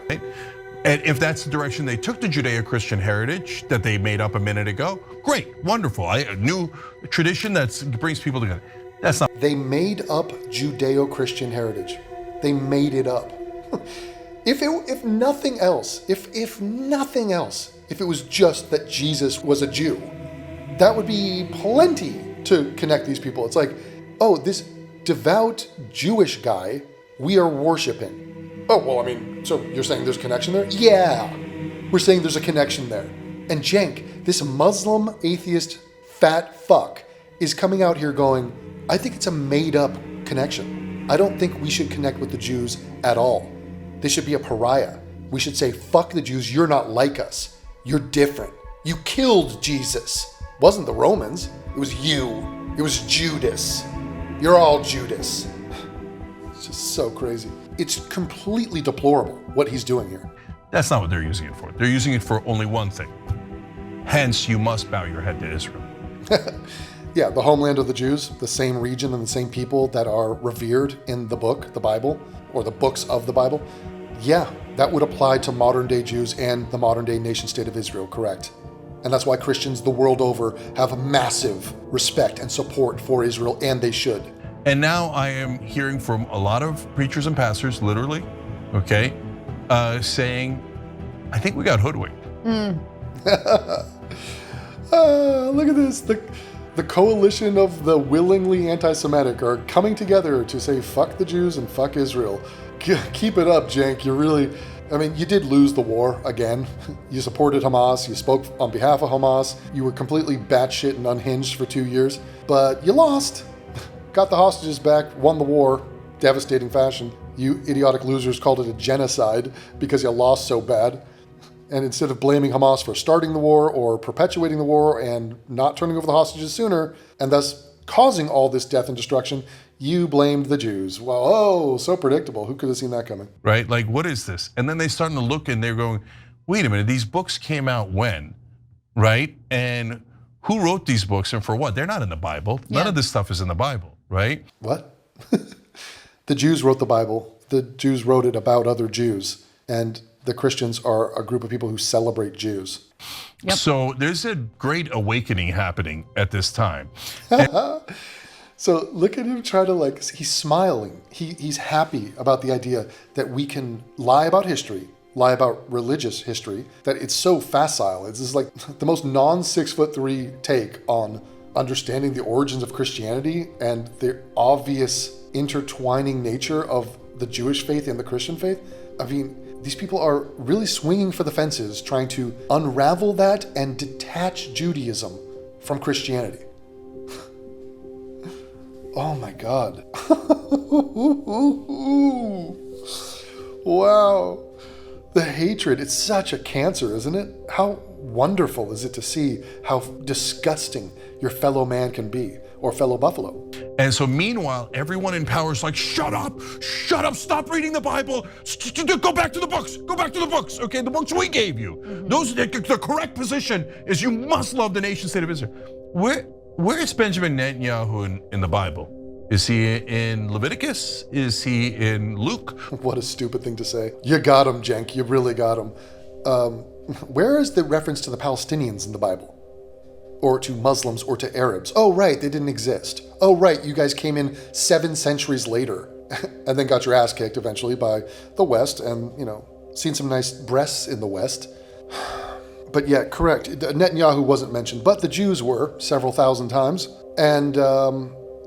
J: And if that's the direction they took the Judeo-Christian heritage that they made up a minute ago, great, wonderful. A new tradition that brings people together. That's not.
A: They made up Judeo-Christian heritage. They made it up. If nothing else, if nothing else, if it was just that Jesus was a Jew, that would be plenty to connect these people. It's like, oh, this devout Jewish guy we are worshiping. Oh, well, I mean, so you're saying there's a connection there? Yeah, we're saying there's a connection there. And Cenk, this Muslim atheist fat fuck, is coming out here going, I think it's a made up connection. I don't think we should connect with the Jews at all. They should be a pariah. We should say, fuck the Jews, you're not like us. You're different. You killed Jesus. It wasn't the Romans, it was you. It was Judas. You're all Judas. It's just so crazy. It's completely deplorable what he's doing here.
J: That's not what they're using it for. They're using it for only one thing. Hence, you must bow your head to Israel.
A: Yeah, the homeland of the Jews, the same region and the same people that are revered in the book, the Bible, or the books of the Bible. Yeah, that would apply to modern day Jews and the modern day nation state of Israel, correct? And that's why Christians the world over have massive respect and support for Israel, and they should.
J: And now I am hearing from a lot of preachers and pastors, literally, okay, saying, I think we got hoodwinked.
A: Look at this. The coalition of the willingly anti-Semitic are coming together to say fuck the Jews and fuck Israel. Keep it up, Cenk. You're really, I mean, you did lose the war again. You supported Hamas, you spoke on behalf of Hamas, you were completely batshit and unhinged for 2 years, but you lost. Got the hostages back, won the war, devastating fashion. You idiotic losers called it a genocide because you lost so bad. And instead of blaming Hamas for starting the war or perpetuating the war and not turning over the hostages sooner, and thus causing all this death and destruction, you blamed the Jews. Well, oh, so predictable. Who could have seen that coming?
J: Right, like what is this? And then they starting to look and they're going, wait a minute, these books came out when, right? And who wrote these books and for what? They're not in the Bible. None of this stuff is in the Bible, right?
A: What? The Jews wrote the Bible. The Jews wrote it about other Jews. And the Christians are a group of people who celebrate Jews.
B: Yep.
J: So there's a great awakening happening at this time.
A: So look at him try to he's smiling. He's happy about the idea that we can lie about history, lie about religious history, that it's so facile. It's just like the most non-6'3" take on understanding the origins of Christianity and the obvious intertwining nature of the Jewish faith and the Christian faith. I mean, these people are really swinging for the fences, trying to unravel that and detach Judaism from Christianity. Oh my God. Wow. The hatred, it's such a cancer, isn't it? How wonderful is it to see how disgusting your fellow man can be, or fellow buffalo.
J: And so meanwhile, everyone in power is like, shut up, stop reading the Bible, go back to the books, okay, the books we gave you. The correct position is you must love the nation state of Israel. Where is Benjamin Netanyahu in the Bible? Is he in Leviticus? Is he in Luke?
A: What a stupid thing to say. You got him, Cenk, you really got him. Where is the reference to the Palestinians in the Bible? Or to Muslims or to Arabs? Oh, right, they didn't exist. Oh, right, you guys came in 7 centuries later and then got your ass kicked eventually by the West and, seen some nice breasts in the West. But yeah, correct, Netanyahu wasn't mentioned, but the Jews were several thousand times, and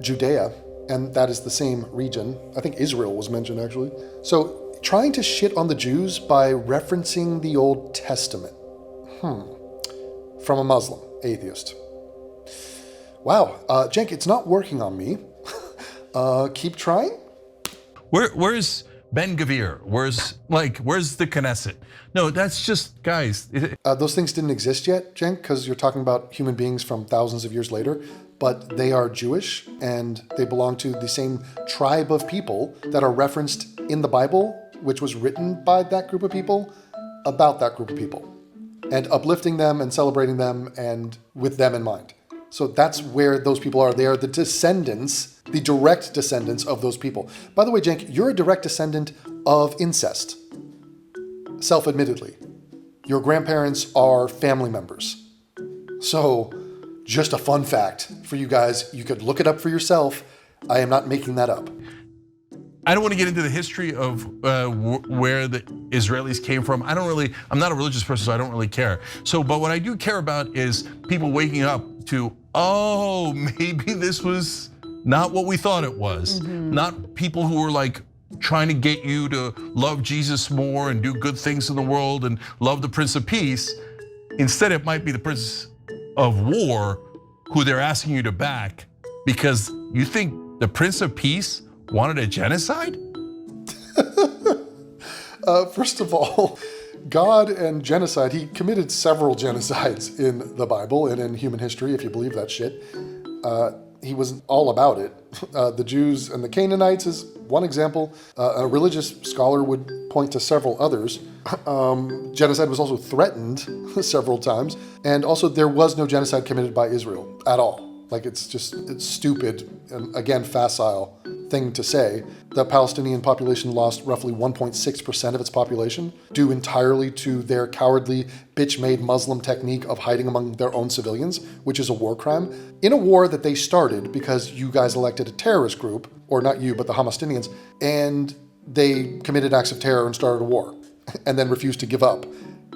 A: Judea, and that is the same region. I think Israel was mentioned actually. So trying to shit on the Jews by referencing the Old Testament. From a Muslim atheist. Wow, Cenk, it's not working on me. Keep trying.
J: Where's Ben Gvir? Where's the Knesset? No, that's just, guys.
A: Those things didn't exist yet, Cenk, because you're talking about human beings from thousands of years later, but they are Jewish and they belong to the same tribe of people that are referenced in the Bible, which was written by that group of people, about that group of people, and uplifting them and celebrating them and with them in mind. So that's where those people are. They are the descendants, the direct descendants of those people. By the way, Cenk, you're a direct descendant of incest. self-admittedly. Your grandparents are family members. So, just a fun fact for you guys. You could look it up for yourself. I am not making that up.
J: I don't want to get into the history of where the Israelis came from. I'm not a religious person, so I don't really care. But what I do care about is people waking up to, oh, maybe this was not what we thought it was. Not people who were like trying to get you to love Jesus more and do good things in the world and love the Prince of Peace. Instead, it might be the Prince of War who they're asking you to back because you think the Prince of Peace wanted a genocide?
A: First of all, God and genocide, he committed several genocides in the Bible and in human history, if you believe that shit. He was all about it. The Jews and the Canaanites is one example. A religious scholar would point to several others. Genocide was also threatened several times. And also there was no genocide committed by Israel at all. Like it's stupid and again, facile thing to say. The Palestinian population lost roughly 1.6% of its population due entirely to their cowardly, bitch-made Muslim technique of hiding among their own civilians, which is a war crime. In a war that they started because you guys elected a terrorist group, or not you, but the Palestinians, and they committed acts of terror and started a war, and then refused to give up.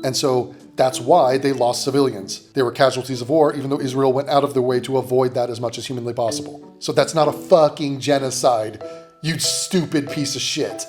A: And so that's why they lost civilians. They were casualties of war, even though Israel went out of their way to avoid that as much as humanly possible. So that's not a fucking genocide, you stupid piece of shit.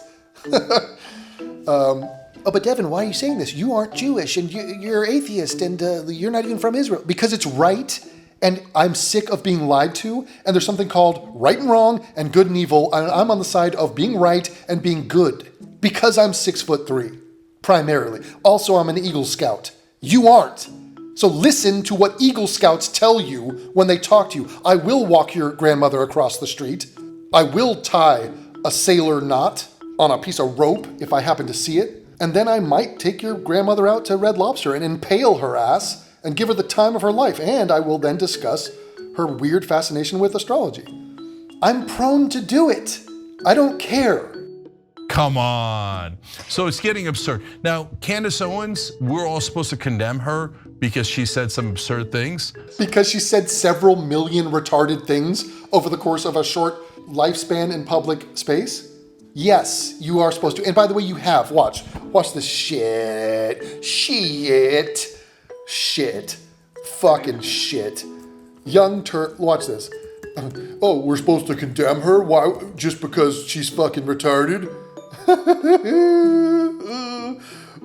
A: Oh, but Devin, why are you saying this? You aren't Jewish, and you're atheist, and you're not even from Israel. Because it's right, and I'm sick of being lied to, and there's something called right and wrong, and good and evil, and I'm on the side of being right and being good. Because I'm 6'3". Primarily. Also, I'm an Eagle Scout. You aren't. So listen to what Eagle Scouts tell you when they talk to you. I will walk your grandmother across the street. I will tie a sailor knot on a piece of rope if I happen to see it. And then I might take your grandmother out to Red Lobster and impale her ass and give her the time of her life. And I will then discuss her weird fascination with astrology. I'm prone to do it. I don't care.
J: Come on. So it's getting absurd. Now, Candace Owens, we're all supposed to condemn her because she said some absurd things.
A: Because she said several million retarded things over the course of a short lifespan in public space? Yes, you are supposed to. And by the way, you have. Watch this shit. Fucking shit. Young Turk, watch this. Oh, we're supposed to condemn her? Why? Just because she's fucking retarded?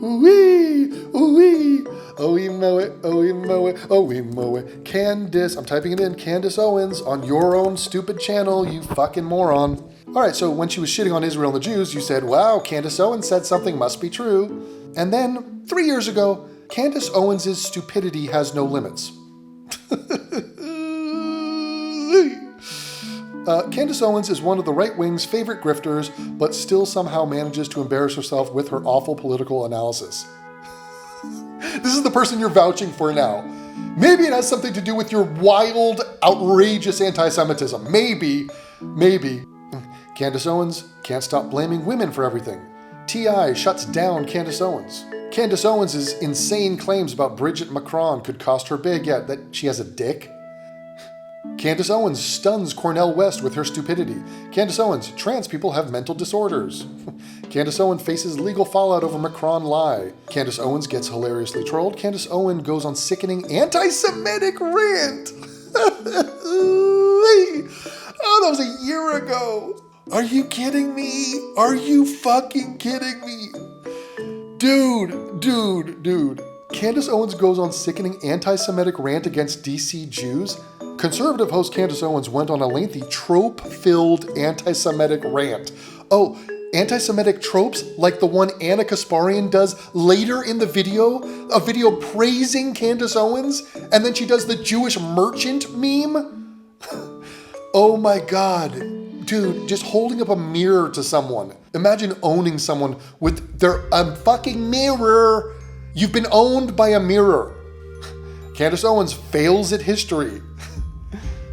A: Ooh-wee, ooh-wee. Oh, we mow it, oh, we mow it, oh, we mow it. Candace, I'm typing it in, Candace Owens on your own stupid channel, you fucking moron. All right, so when she was shitting on Israel and the Jews, you said, wow, Candace Owens said something must be true. And then 3 years ago, Candace Owens' stupidity has no limits. Candace Owens is one of the right wing's favorite grifters, but still somehow manages to embarrass herself with her awful political analysis. This is the person you're vouching for now. Maybe it has something to do with your wild, outrageous anti-Semitism. Maybe. Candace Owens can't stop blaming women for everything. T.I. shuts down Candace Owens. Candace Owens' insane claims about Bridget Macron could cost her big, yet that she has a dick. Candace Owens stuns Cornel West with her stupidity. Candace Owens, trans people have mental disorders. Candace Owens faces legal fallout over Macron lie. Candace Owens gets hilariously trolled. Candace Owens goes on sickening anti-Semitic rant. Oh, that was a year ago. Are you kidding me? Are you fucking kidding me? Dude. Candace Owens goes on sickening anti-Semitic rant against DC Jews. Conservative host Candace Owens went on a lengthy trope-filled anti-Semitic rant. Oh, anti-Semitic tropes like the one Anna Kasparian does later in the video, a video praising Candace Owens, and then she does the Jewish merchant meme. Oh my God. Dude, just holding up a mirror to someone. Imagine owning someone with a fucking mirror. You've been owned by a mirror. Candace Owens fails at history.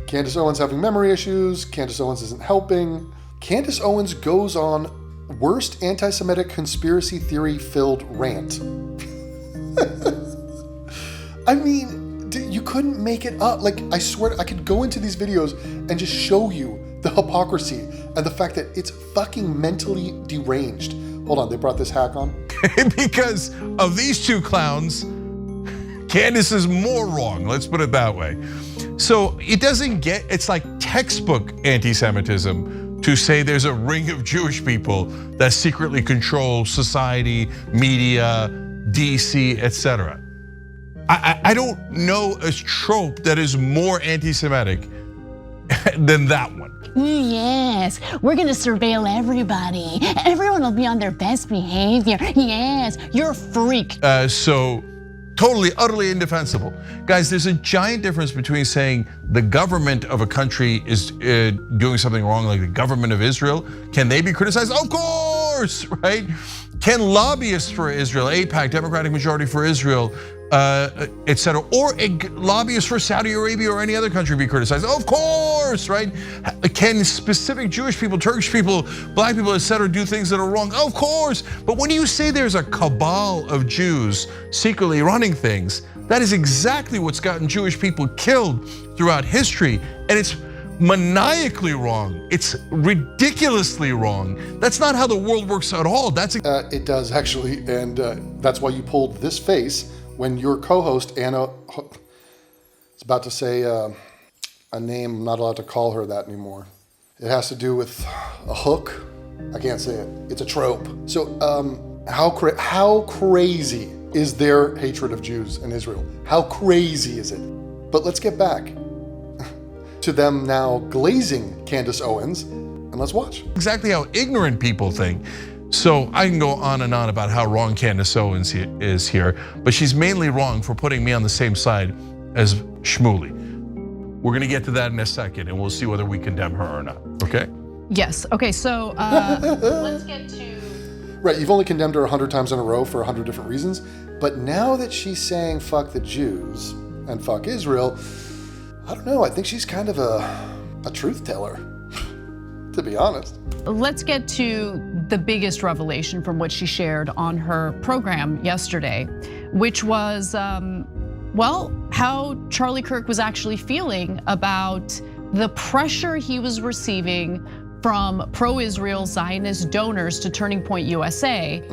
A: Candace Owens having memory issues. Candace Owens isn't helping. Candace Owens goes on worst anti-Semitic conspiracy theory filled rant. I mean, you couldn't make it up. Like, I swear, I could go into these videos and just show you the hypocrisy and the fact that it's fucking mentally deranged. Hold on, they brought this hack on.
J: Because of these two clowns, Candace is more wrong, let's put it that way. So it doesn't get, it's like textbook anti-Semitism to say there's a ring of Jewish people that secretly control society, media, DC, etc. I don't know a trope that is more anti-Semitic than that one.
I: Yes, we're gonna surveil everybody. Everyone will be on their best behavior. Yes, you're a freak.
J: So totally, utterly indefensible. Guys, there's a giant difference between saying the government of a country is doing something wrong, like the government of Israel. Can they be criticized? Of course, right? Can lobbyists for Israel, AIPAC, Democratic Majority for Israel, etc., or lobbyists for Saudi Arabia or any other country be criticized? Of course, right? Can specific Jewish people, Turkish people, black people, etc., do things that are wrong? Of course. But when you say there's a cabal of Jews secretly running things, that is exactly what's gotten Jewish people killed throughout history, and it's maniacally wrong. It's ridiculously wrong. That's not how the world works at all.
A: It does actually, and that's why you pulled this face when your co-host Anna is about to say a name. I'm not allowed to call her that anymore. It has to do with a hook. I can't say it. It's a trope. So how crazy is their hatred of Jews in Israel? How crazy is it? But let's get back to them now glazing Candace Owens, and let's watch.
J: Exactly how ignorant people think. So I can go on and on about how wrong Candace Owens is here, but she's mainly wrong for putting me on the same side as Shmuley. We're gonna get to that in a second, and we'll see whether we condemn her or not, okay?
B: Yes, okay, so let's get to...
A: Right, you've only condemned her 100 times in a row for 100 different reasons, but now that she's saying fuck the Jews and fuck Israel, I don't know, I think she's kind of a truth teller, to be honest.
B: Let's get to the biggest revelation from what she shared on her program yesterday, which was, well, how Charlie Kirk was actually feeling about the pressure he was receiving from pro-Israel Zionist donors to Turning Point USA.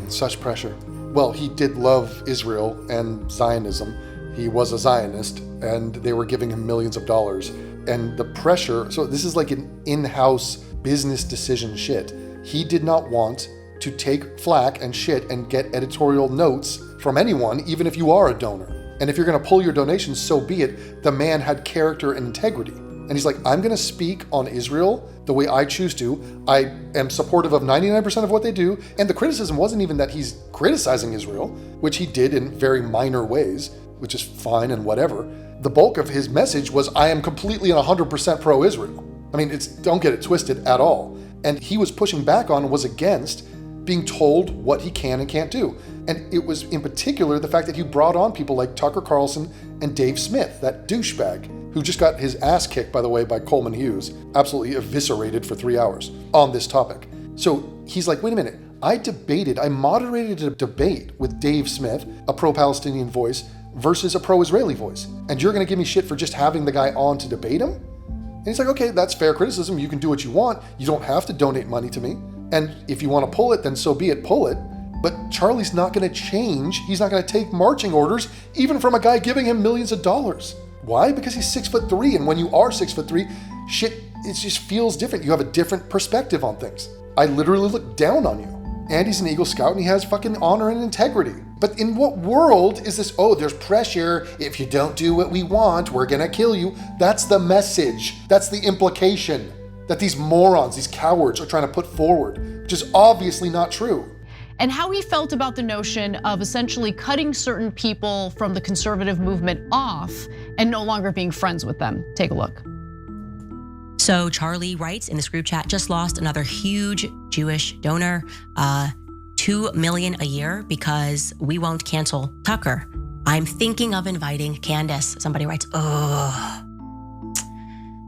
A: Such pressure. Well, he did love Israel and Zionism. He was a Zionist, and they were giving him millions of dollars. And the pressure, so this is like an in-house business decision shit. He did not want to take flack and shit and get editorial notes from anyone, even if you are a donor. And if you're gonna pull your donations, so be it. The man had character and integrity. And he's like, I'm gonna speak on Israel the way I choose to. I am supportive of 99% of what they do. And the criticism wasn't even that he's criticizing Israel, which he did in very minor ways, which is fine and whatever. The bulk of his message was, I am completely and 100% pro-Israel. I mean, don't get it twisted at all. And he was pushing back on and was against being told what he can and can't do. And it was in particular the fact that he brought on people like Tucker Carlson and Dave Smith, that douchebag, who just got his ass kicked, by the way, by Coleman Hughes, absolutely eviscerated for 3 hours on this topic. So he's like, wait a minute, I moderated a debate with Dave Smith, a pro-Palestinian voice, versus a pro-Israeli voice. And you're gonna give me shit for just having the guy on to debate him? And he's like, okay, that's fair criticism. You can do what you want. You don't have to donate money to me. And if you want to pull it, then so be it, pull it. But Charlie's not gonna change. He's not gonna take marching orders, even from a guy giving him millions of dollars. Why? Because he's 6'3", and when you are 6'3", shit, it just feels different. You have a different perspective on things. I literally look down on you. Andy's an Eagle Scout and he has fucking honor and integrity. But in what world is this, oh, there's pressure, if you don't do what we want, we're gonna kill you. That's the message, that's the implication that these morons, these cowards are trying to put forward, which is obviously not true.
B: And how he felt about the notion of essentially cutting certain people from the conservative movement off and no longer being friends with them. Take a look.
D: So Charlie writes in this group chat, just lost another huge Jewish donor, 2 million a year because we won't cancel Tucker. I'm thinking of inviting Candace. Somebody writes, oh.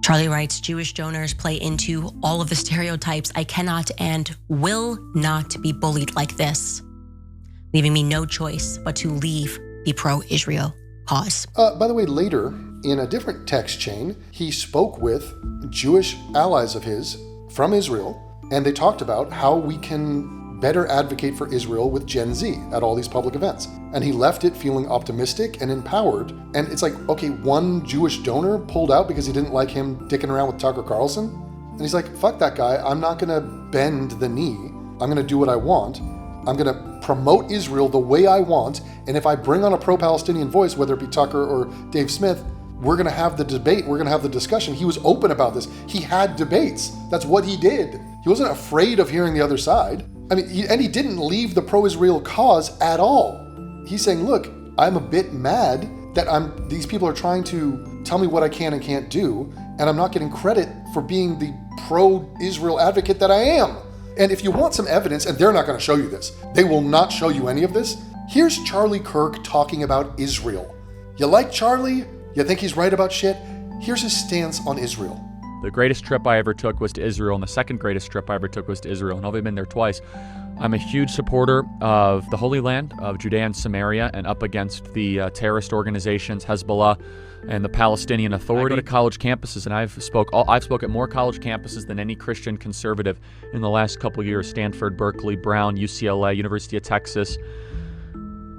D: Charlie writes, Jewish donors play into all of the stereotypes. I cannot and will not be bullied like this, leaving me no choice but to leave the pro-Israel cause.
A: By the way, later, in a different text chain, he spoke with Jewish allies of his from Israel, and they talked about how we can better advocate for Israel with Gen Z at all these public events. And he left it feeling optimistic and empowered. And it's like, okay, one Jewish donor pulled out because he didn't like him dicking around with Tucker Carlson. And he's like, fuck that guy. I'm not gonna bend the knee. I'm gonna do what I want. I'm gonna promote Israel the way I want. And if I bring on a pro-Palestinian voice, whether it be Tucker or Dave Smith, we're gonna have the debate, we're gonna have the discussion. He was open about this. He had debates. That's what he did. He wasn't afraid of hearing the other side. I mean, he didn't leave the pro-Israel cause at all. He's saying, look, I'm a bit mad that these people are trying to tell me what I can and can't do, and I'm not getting credit for being the pro-Israel advocate that I am. And if you want some evidence, and they're not gonna show you this, they will not show you any of this, here's Charlie Kirk talking about Israel. You like Charlie? You think he's right about shit? Here's his stance on Israel.
G: The greatest trip I ever took was to Israel, and the second greatest trip I ever took was to Israel, and I've only been there twice. I'm a huge supporter of the Holy Land, of Judea and Samaria, and up against the terrorist organizations, Hezbollah, and the Palestinian Authority. I go to college campuses, and I've spoke at more college campuses than any Christian conservative in the last couple years. Stanford, Berkeley, Brown, UCLA, University of Texas,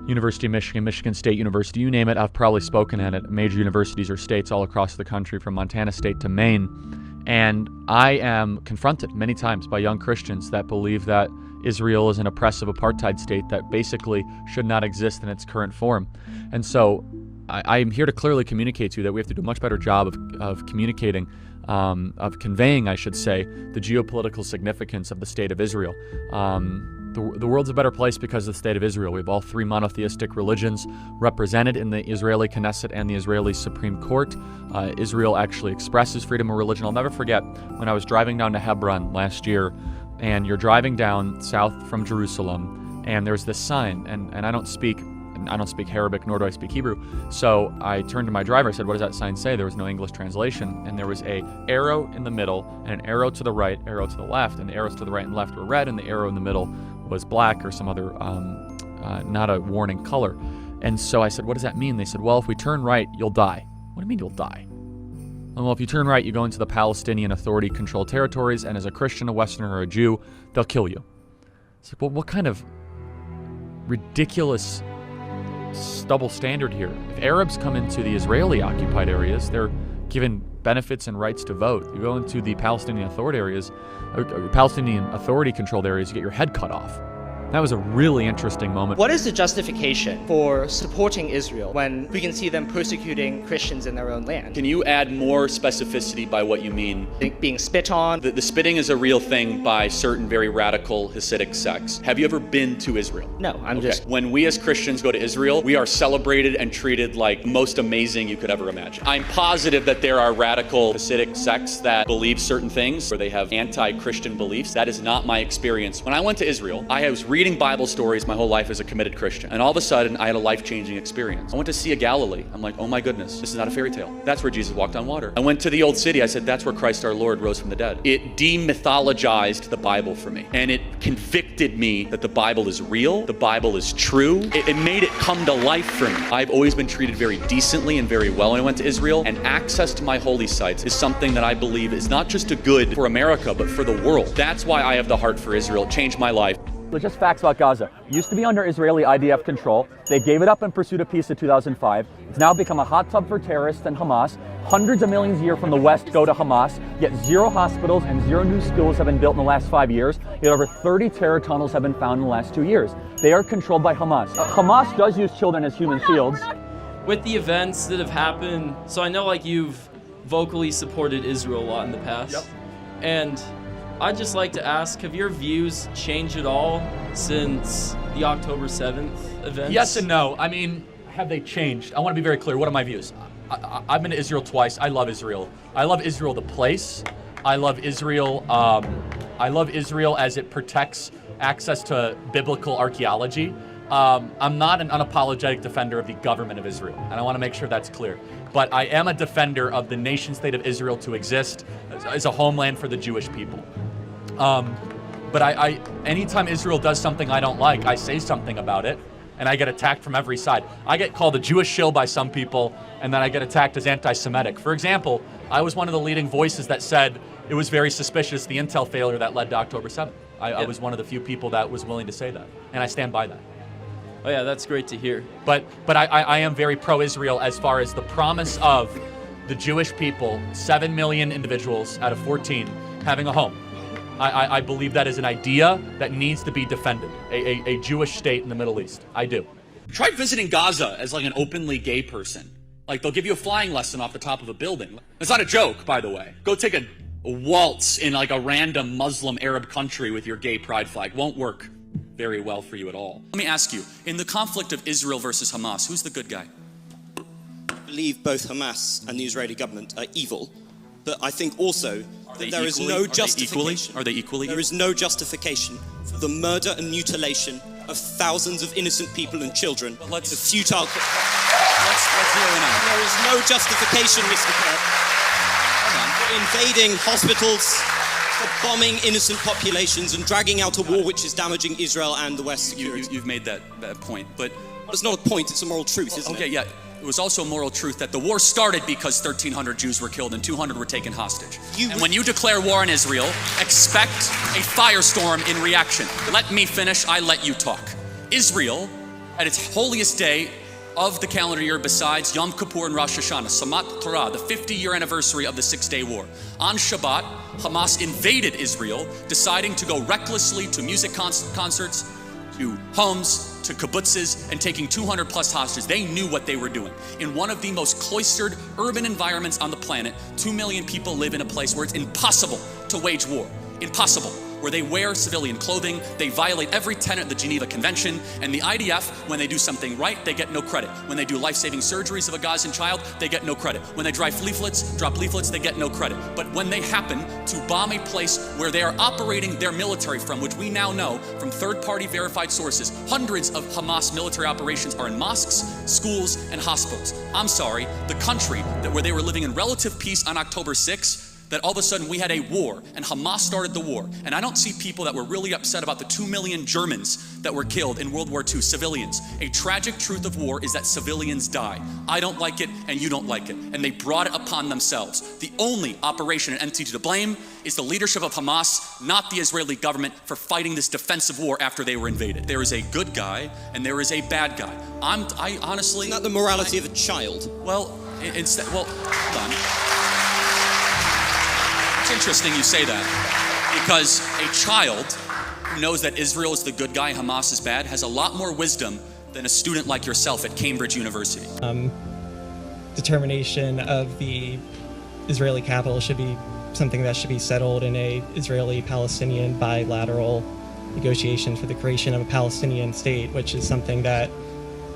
G: University of Michigan, Michigan State University, you name it, I've probably spoken at it. Major universities or states all across the country, from Montana State to Maine. And I am confronted many times by young Christians that believe that Israel is an oppressive apartheid state that basically should not exist in its current form. And so I am here to clearly communicate to you that we have to do a much better job of communicating, of conveying, I should say, the geopolitical significance of the state of Israel. The world's a better place because of the state of Israel. We have all three monotheistic religions represented in the Israeli Knesset and the Israeli Supreme Court. Israel actually expresses freedom of religion. I'll never forget when I was driving down to Hebron last year, and you're driving down south from Jerusalem, and there's this sign, and I don't speak Arabic, nor do I speak Hebrew. So I turned to my driver, I said, what does that sign say? There was no English translation, and there was a arrow in the middle, and an arrow to the right, arrow to the left, and the arrows to the right and left were red, and the arrow in the middle was black or some other, not a warning color. And so I said, what does that mean? They said, well, if we turn right, you'll die. What do you mean you'll die? Well, if you turn right, you go into the Palestinian Authority-controlled territories, and as a Christian, a Westerner, or a Jew, they'll kill you. It's like, well, what kind of ridiculous double standard here? If Arabs come into the Israeli-occupied areas, they're given benefits and rights to vote. You go into the Palestinian Authority areas, Palestinian Authority-controlled areas, you get your head cut off. That was a really interesting moment.
K: What is the justification for supporting Israel when we can see them persecuting Christians in their own land?
F: Can you add more specificity by what you mean?
K: Being spit on?
F: The spitting is a real thing by certain very radical Hasidic sects. Have you ever been to Israel?
K: No, I'm just...
F: When we as Christians go to Israel, we are celebrated and treated like the most amazing you could ever imagine. I'm positive that there are radical Hasidic sects that believe certain things, where they have anti-Christian beliefs. That is not my experience. When I went to Israel, I was reading Bible stories my whole life as a committed Christian. And all of a sudden, I had a life-changing experience. I went to Sea of Galilee. I'm like, oh my goodness, this is not a fairy tale. That's where Jesus walked on water. I went to the Old City. I said, that's where Christ our Lord rose from the dead. It demythologized the Bible for me. And it convicted me that the Bible is real, the Bible is true. It made it come to life for me. I've always been treated very decently and very well when I went to Israel. And access to my holy sites is something that I believe is not just a good for America, but for the world. That's why I have the heart for Israel. It changed my life.
G: Just facts about Gaza. It used to be under Israeli IDF control. They gave it up in pursuit of peace in 2005. It's now become a hot tub for terrorists and Hamas. Hundreds of millions a year from the West go to Hamas, yet 0 hospitals and 0 new schools have been built in the last 5 years. Yet over 30 terror tunnels have been found in the last 2 years. They are controlled by Hamas. Hamas does use children as human shields.
L: With the events that have happened, so I know like you've vocally supported Israel a lot in the past.
G: Yep.
L: And I'd just like to ask, have your views changed at all since the October 7th events?
G: Yes and no. I mean, have they changed? I want to be very clear. What are my views? I've been to Israel twice. I love Israel. I love Israel, the place. I love Israel. I love Israel as it protects access to biblical archaeology. I'm not an unapologetic defender of the government of Israel, and I want to make sure that's clear. but I am a defender of the nation state of Israel to exist as a homeland for the Jewish people. But anytime Israel does something I don't like, I say something about it, and I get attacked from every side. I get called a Jewish shill by some people, and then I get attacked as anti-Semitic. For example, I was one of the leading voices that said it was very suspicious, the intel failure that led to October 7th. I was one of the few people that was willing to say that, and I stand by that.
L: Oh yeah, that's great to hear.
G: But I am very pro-Israel as far as the promise of the Jewish people, 7 million individuals out of 14, having a home. I believe that is an idea that needs to be defended, a Jewish state in the Middle East. I do.
F: Try visiting Gaza as like an openly gay person. Like they'll give you a flying lesson off the top of a building. It's not a joke, by the way. Go take a waltz in like a random Muslim Arab country with your gay pride flag. Won't work very well for you at all. Let me ask you, in the conflict of Israel versus Hamas, who's the good guy?
M: I believe both Hamas and the Israeli government are evil, but I think also that there is no justification.
F: Are they equally?
M: There is no justification for the murder and mutilation of thousands of innocent people and children.
F: Let's
M: futile.
F: Let's zero in on it.
M: There is no justification, Mr. Kirk, for invading hospitals, for bombing innocent populations and dragging out a war which is damaging Israel and the West security.
F: You've made that point, but
M: it's not a point, it's a moral truth, isn't it?
F: Okay, yeah. It was also a moral truth that the war started because 1,300 Jews were killed and 200 were taken hostage. And when you declare war on Israel, expect a firestorm in reaction. Let me finish, I let you talk. Israel, at its holiest day of the calendar year besides Yom Kippur and Rosh Hashanah, Samat Torah, the 50-year anniversary of the Six-Day War. On Shabbat, Hamas invaded Israel, deciding to go recklessly to music concerts, to homes, to kibbutzes, and taking 200 plus hostages. They knew what they were doing. In one of the most cloistered urban environments on the planet, 2 million people live in a place where it's impossible to wage war. Impossible. Where they wear civilian clothing, they violate every tenet of the Geneva Convention, and the IDF, when they do something right, they get no credit. When they do life-saving surgeries of a Gazan child, they get no credit. When they drop leaflets, they get no credit. But when they happen to bomb a place where they are operating their military from, which we now know from third-party verified sources, hundreds of Hamas military operations are in mosques, schools, and hospitals. I'm sorry, the country where they were living in relative peace on October 6th, that all of a sudden we had a war and Hamas started the war. And I don't see people that were really upset about the 2 million Germans that were killed in World War II, civilians. A tragic truth of war is that civilians die. I don't like it and you don't like it. And they brought it upon themselves. The only operation and entity to blame is the leadership of Hamas, not the Israeli government, for fighting this defensive war after they were invaded. There is a good guy and there is a bad guy. I honestly...
M: Isn't that the morality of a child?
F: Well, hold on. It's interesting you say that, because a child who knows that Israel is the good guy, Hamas is bad, has a lot more wisdom than a student like yourself at Cambridge University.
N: Determination of the Israeli capital should be something that should be settled in a Israeli-Palestinian bilateral negotiation for the creation of a Palestinian state, which is something that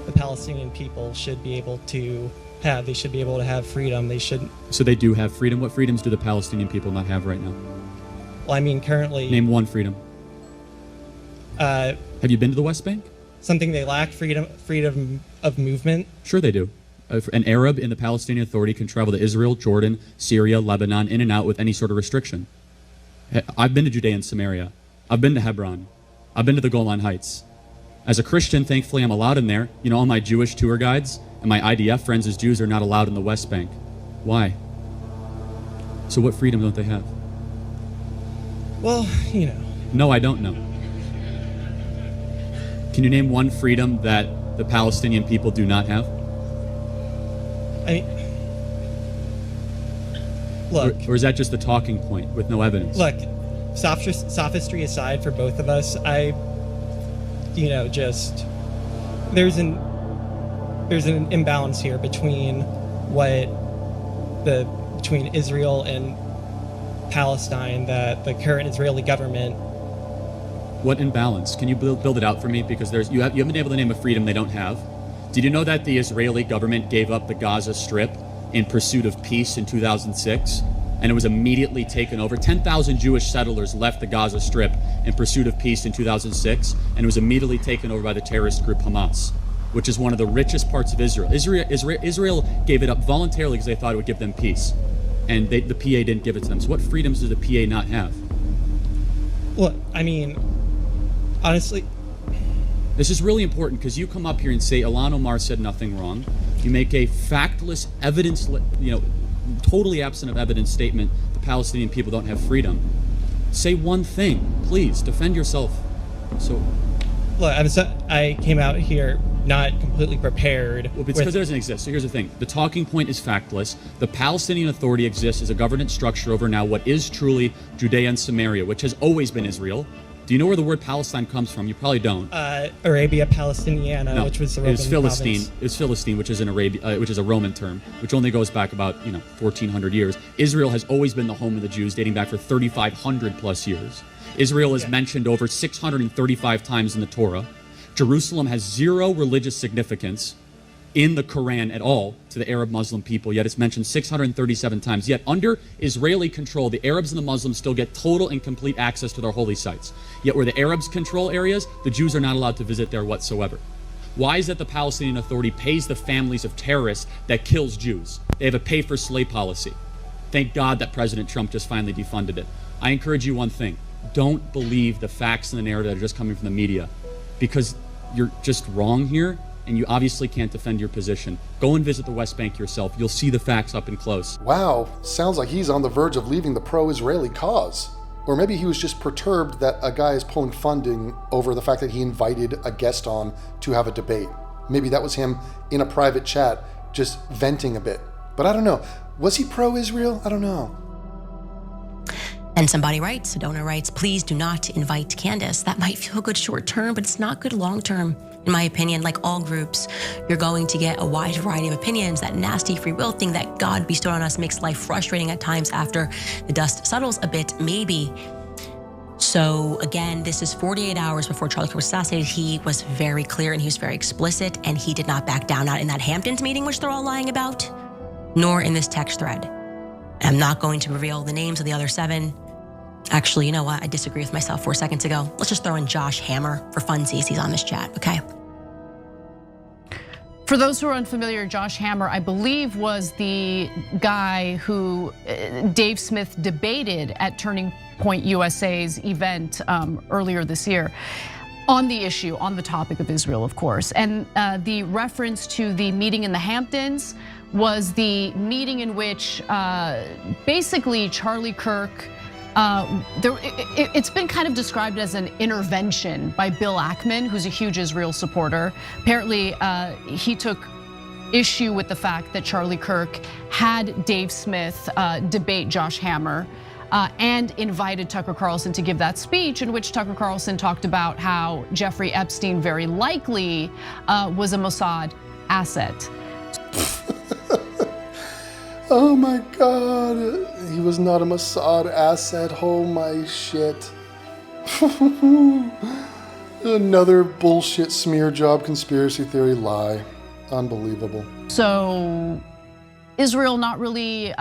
N: the Palestinian people should be able to have. They should be able to have freedom. They should.
G: So they do have freedom. What freedoms do the Palestinian people not have right now?
N: Well, I mean, currently.
G: Name one freedom. Have you been to the West Bank?
N: Something they lack: freedom of movement.
G: Sure, they do. An Arab in the Palestinian Authority can travel to Israel, Jordan, Syria, Lebanon, in and out with any sort of restriction. I've been to Judea and Samaria. I've been to Hebron. I've been to the Golan Heights. As a Christian, thankfully, I'm allowed in there. You know, all my Jewish tour guides and my IDF friends as Jews are not allowed in the West Bank. Why? So what freedom don't they have?
N: Well, you know.
G: No, I don't know. Can you name one freedom that the Palestinian people do not have?
N: Look.
G: Or is that just a talking point with no evidence?
N: Look, sophistry aside for both of us, there's an imbalance here between between Israel and Palestine that the current Israeli government.
G: What imbalance? Can you build it out for me? Because you haven't been able to name a freedom they don't have. Did you know that the Israeli government gave up the Gaza Strip in pursuit of peace in 2006? And it was immediately taken over. 10,000 Jewish settlers left the Gaza Strip in pursuit of peace in 2006, and it was immediately taken over by the terrorist group Hamas. which is one of the richest parts of Israel. Israel gave it up voluntarily because they thought it would give them peace. And the PA didn't give it to them. So what freedoms does the PA not have?
N: Well, I mean, honestly,
G: this is really important because you come up here and say Ilhan Omar said nothing wrong. You make a factless, evidence, totally absent of evidence statement. The Palestinian people don't have freedom. Say one thing, please. Defend yourself. So,
N: look, I came out here not completely prepared.
G: Well, it's because it doesn't exist. So here's the thing. The talking point is factless. The Palestinian Authority exists as a governance structure over now what is truly Judea and Samaria, which has always been Israel. Do you know where the word Palestine comes from? You probably don't.
N: Arabia Palestiniana,
G: No,
N: which was the Roman
G: Philistine.
N: province.
G: It was Philistine, which is which is a Roman term, which only goes back about 1,400 years. Israel has always been the home of the Jews, dating back for 3,500 plus years. Israel is mentioned over 635 times in the Torah. Jerusalem has zero religious significance in the Quran at all to the Arab Muslim people, yet it's mentioned 637 times. Yet under Israeli control, the Arabs and the Muslims still get total and complete access to their holy sites. Yet where the Arabs control areas, the Jews are not allowed to visit there whatsoever. Why is that the Palestinian Authority pays the families of terrorists that kills Jews? They have a pay-for-slay policy. Thank God that President Trump just finally defunded it. I encourage you one thing. Don't believe the facts and the narrative that are just coming from the media, because you're just wrong here, and you obviously can't defend your position. Go and visit the West Bank yourself. You'll see the facts up and close.
A: Wow, sounds like he's on the verge of leaving the pro-Israeli cause. Or maybe he was just perturbed that a guy is pulling funding over the fact that he invited a guest on to have a debate. Maybe that was him in a private chat, just venting a bit. But I don't know. Was he pro-Israel? I don't know.
D: And somebody writes, a donor writes, please do not invite Candace. That might feel good short term, but it's not good long term. In my opinion, like all groups, you're going to get a wide variety of opinions. That nasty free will thing that God bestowed on us makes life frustrating at times after the dust settles a bit, maybe. So again, this is 48 hours before Charlie Kirk was assassinated. He was very clear and he was very explicit, and he did not back down, not in that Hamptons meeting, which they're all lying about, nor in this text thread. I'm not going to reveal the names of the other 7. Actually, you know what? I disagree with myself 4 seconds ago. Let's just throw in Josh Hammer for funsies. He's on this chat, okay?
B: For those who are unfamiliar, Josh Hammer, I believe, was the guy who Dave Smith debated at Turning Point USA's event earlier this year on the issue, on the topic of Israel, of course. And the reference to the meeting in the Hamptons was the meeting in which basically Charlie Kirk, it's been kind of described as an intervention by Bill Ackman, who's a huge Israel supporter. Apparently, he took issue with the fact that Charlie Kirk had Dave Smith debate Josh Hammer and invited Tucker Carlson to give that speech, in which Tucker Carlson talked about how Jeffrey Epstein very likely was a Mossad asset.
A: Oh my God, he was not a Mossad asset. Oh my shit. Another bullshit smear job conspiracy theory lie. Unbelievable.
B: So Israel not really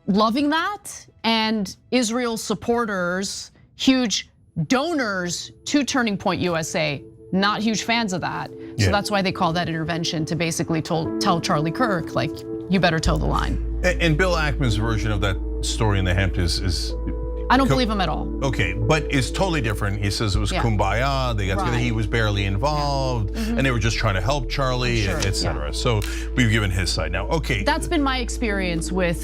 B: loving that, and Israel supporters, huge donors to Turning Point USA, not huge fans of that. So that's why they call that intervention, to basically tell Charlie Kirk, like, you better toe the line.
J: And Bill Ackman's version of that story in the Hamptons is
B: I don't believe him at all.
J: Okay, but it's totally different. He says it was kumbaya, they got together, he was barely involved, and they were just trying to help Charlie, etc. So we've given his side now. Okay.
B: That's been my experience with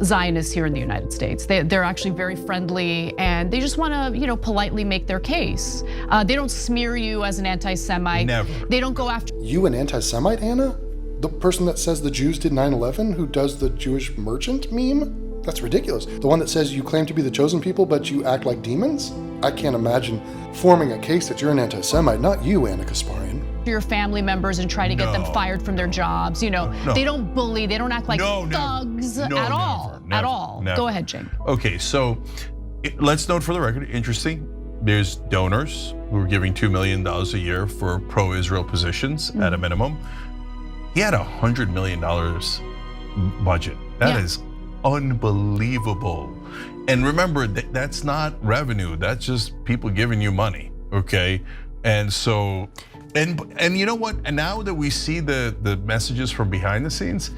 B: Zionists here in the United States. They're actually very friendly, and they just want to, politely make their case. They don't smear you as an anti-Semite.
J: Never.
B: They don't go after
A: you. An anti-Semite, Anna? The person that says the Jews did 9/11, who does the Jewish merchant meme? That's ridiculous. The one that says you claim to be the chosen people, but you act like demons? I can't imagine forming a case that you're an anti-Semite, not you, Anna Kasparian.
B: Your family members and try to get them fired from their jobs. They don't bully, they don't act like thugs at all.
J: Never.
B: Go ahead, Jane.
J: Okay, so let's note for the record, interesting, there's donors who are giving $2 million a year for pro-Israel positions at a minimum. He had $100 million budget. That is unbelievable. And remember, that's not revenue. That's just people giving you money, okay? And so And you know what? And now that we see the messages from behind the scenes,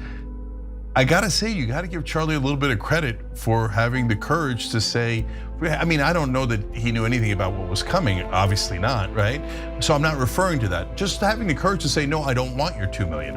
J: I gotta say, you gotta give Charlie a little bit of credit for having the courage to say, I mean, I don't know that he knew anything about what was coming, obviously not, right? So I'm not referring to that. Just having the courage to say, no, I don't want your $2 million.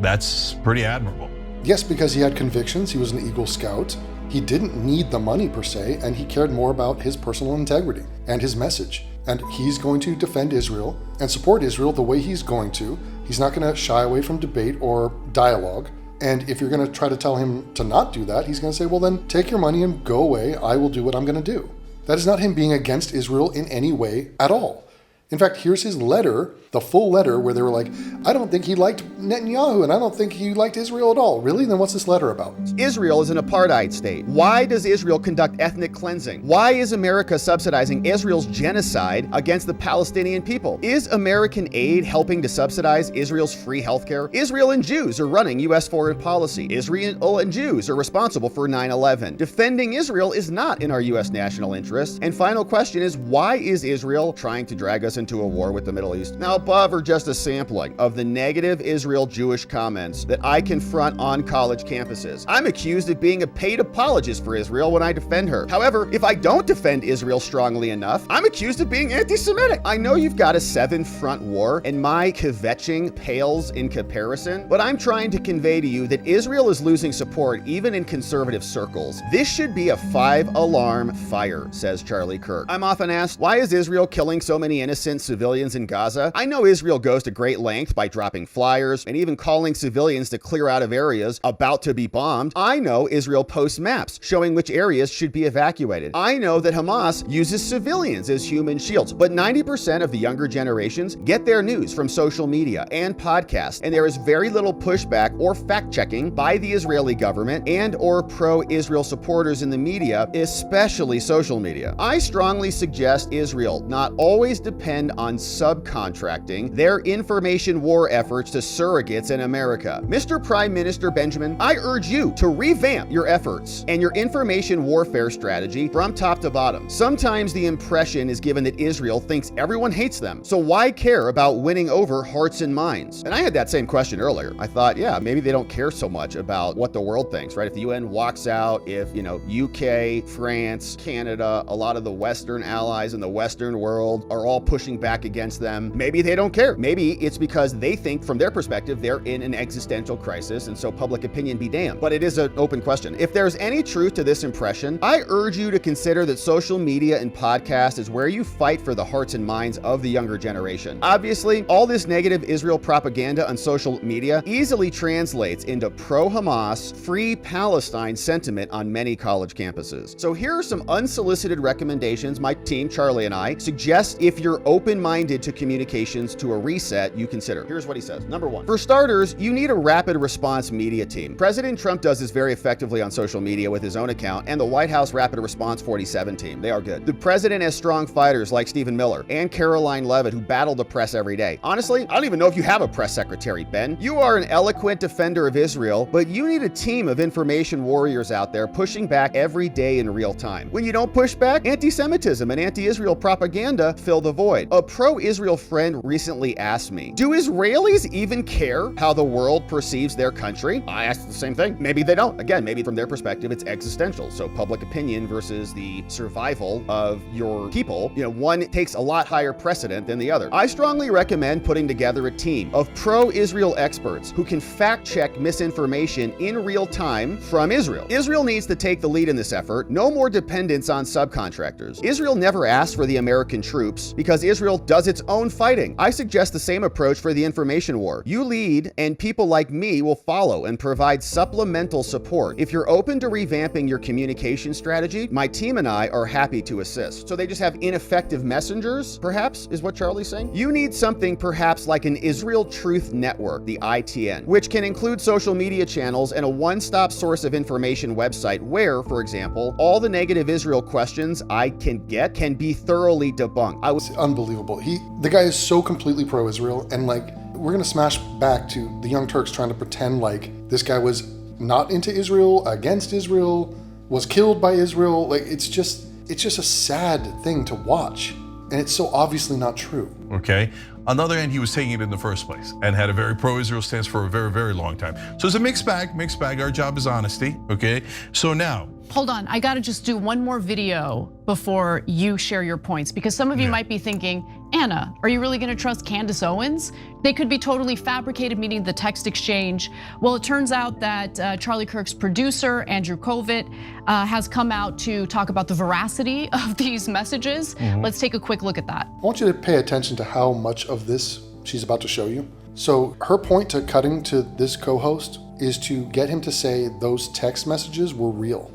J: That's pretty admirable.
A: Yes, because he had convictions, he was an Eagle Scout. He didn't need the money per se, and he cared more about his personal integrity and his message. And he's going to defend Israel and support Israel the way he's going to. He's not going to shy away from debate or dialogue. And if you're going to try to tell him to not do that, he's going to say, well, then take your money and go away. I will do what I'm going to do. That is not him being against Israel in any way at all. In fact, here's his letter, the full letter, where they were like, I don't think he liked Netanyahu, and I don't think he liked Israel at all. Really? Then what's this letter about?
O: Israel is an apartheid state. Why does Israel conduct ethnic cleansing? Why is America subsidizing Israel's genocide against the Palestinian people? Is American aid helping to subsidize Israel's free healthcare? Israel and Jews are running U.S. foreign policy. Israel and Jews are responsible for 9/11. Defending Israel is not in our U.S. national interest. And final question is, why is Israel trying to drag us into a war with the Middle East? Now, above are just a sampling of the negative Israel Jewish comments that I confront on college campuses. I'm accused of being a paid apologist for Israel when I defend her. However, if I don't defend Israel strongly enough, I'm accused of being anti-Semitic. I know you've got a 7-front war, and my kvetching pales in comparison, but I'm trying to convey to you that Israel is losing support even in conservative circles. This should be a 5-alarm fire, says Charlie Kirk. I'm often asked, why is Israel killing so many innocent civilians in Gaza? I know Israel goes to great length by dropping flyers and even calling civilians to clear out of areas about to be bombed. I know Israel posts maps showing which areas should be evacuated. I know that Hamas uses civilians as human shields, but 90% of the younger generations get their news from social media and podcasts, and there is very little pushback or fact-checking by the Israeli government and or pro-Israel supporters in the media, especially social media. I strongly suggest Israel not always depend on subcontracting their information war efforts to surrogates in America. Mr. Prime Minister Benjamin, I urge you to revamp your efforts and your information warfare strategy from top to bottom. Sometimes the impression is given that Israel thinks everyone hates them, so why care about winning over hearts and minds? And I had that same question earlier. I thought, yeah, maybe they don't care so much about what the world thinks, right? If the UN walks out, if, UK, France, Canada, a lot of the Western allies in the Western world are all pushing back against them, maybe they don't care. Maybe it's because they think from their perspective they're in an existential crisis, and so public opinion be damned. But it is an open question. If there's any truth to this impression, I urge you to consider that social media and podcast is where you fight for the hearts and minds of the younger generation. Obviously, all this negative Israel propaganda on social media easily translates into pro-Hamas, free Palestine sentiment on many college campuses. So here are some unsolicited recommendations my team, Charlie and I, suggest if you're open-minded to communications to a reset you consider. Here's what he says. Number one, for starters, you need a rapid response media team. President Trump does this very effectively on social media with his own account and the White House Rapid Response 47 team. They are good. The president has strong fighters like Stephen Miller and Caroline Leavitt who battle the press every day. Honestly, I don't even know if you have a press secretary, Ben. You are an eloquent defender of Israel, but you need a team of information warriors out there pushing back every day in real time. When you don't push back, anti-Semitism and anti-Israel propaganda fill the void. A pro-Israel friend recently asked me, do Israelis even care how the world perceives their country? I asked the same thing. Maybe they don't. Again, maybe from their perspective, it's existential. So public opinion versus the survival of your people, one takes a lot higher precedent than the other. I strongly recommend putting together a team of pro-Israel experts who can fact-check misinformation in real time from Israel. Israel needs to take the lead in this effort. No more dependence on subcontractors. Israel never asked for the American troops because Israel does its own fighting. I suggest the same approach for the information war. You lead, and people like me will follow and provide supplemental support. If you're open to revamping your communication strategy, my team and I are happy to assist. So they just have ineffective messengers, perhaps, is what Charlie's saying? You need something perhaps like an Israel Truth Network, the ITN, which can include social media channels and a one-stop source of information website where, for example, all the negative Israel questions I can get can be thoroughly debunked.
A: It's unbelievable. The guy is so completely pro-Israel, and we're gonna smash back to the Young Turks trying to pretend like this guy was not into Israel, against Israel, was killed by Israel. It's just a sad thing to watch. And it's so obviously not true.
J: Okay. On the other hand, he was taking it in the first place and had a very pro-Israel stance for a very, very long time. So it's a mixed bag. Our job is honesty, okay? So now.
B: Hold on, I gotta just do one more video before you share your points, because some of you might be thinking, Anna, are you really gonna trust Candace Owens? They could be totally fabricated, meaning the text exchange. Well, it turns out that Charlie Kirk's producer, Andrew Kovic, has come out to talk about the veracity of these messages. Let's take a quick look at that.
A: I want you to pay attention to how much of this she's about to show you. So her point to cutting to this co-host is to get him to say those text messages were real.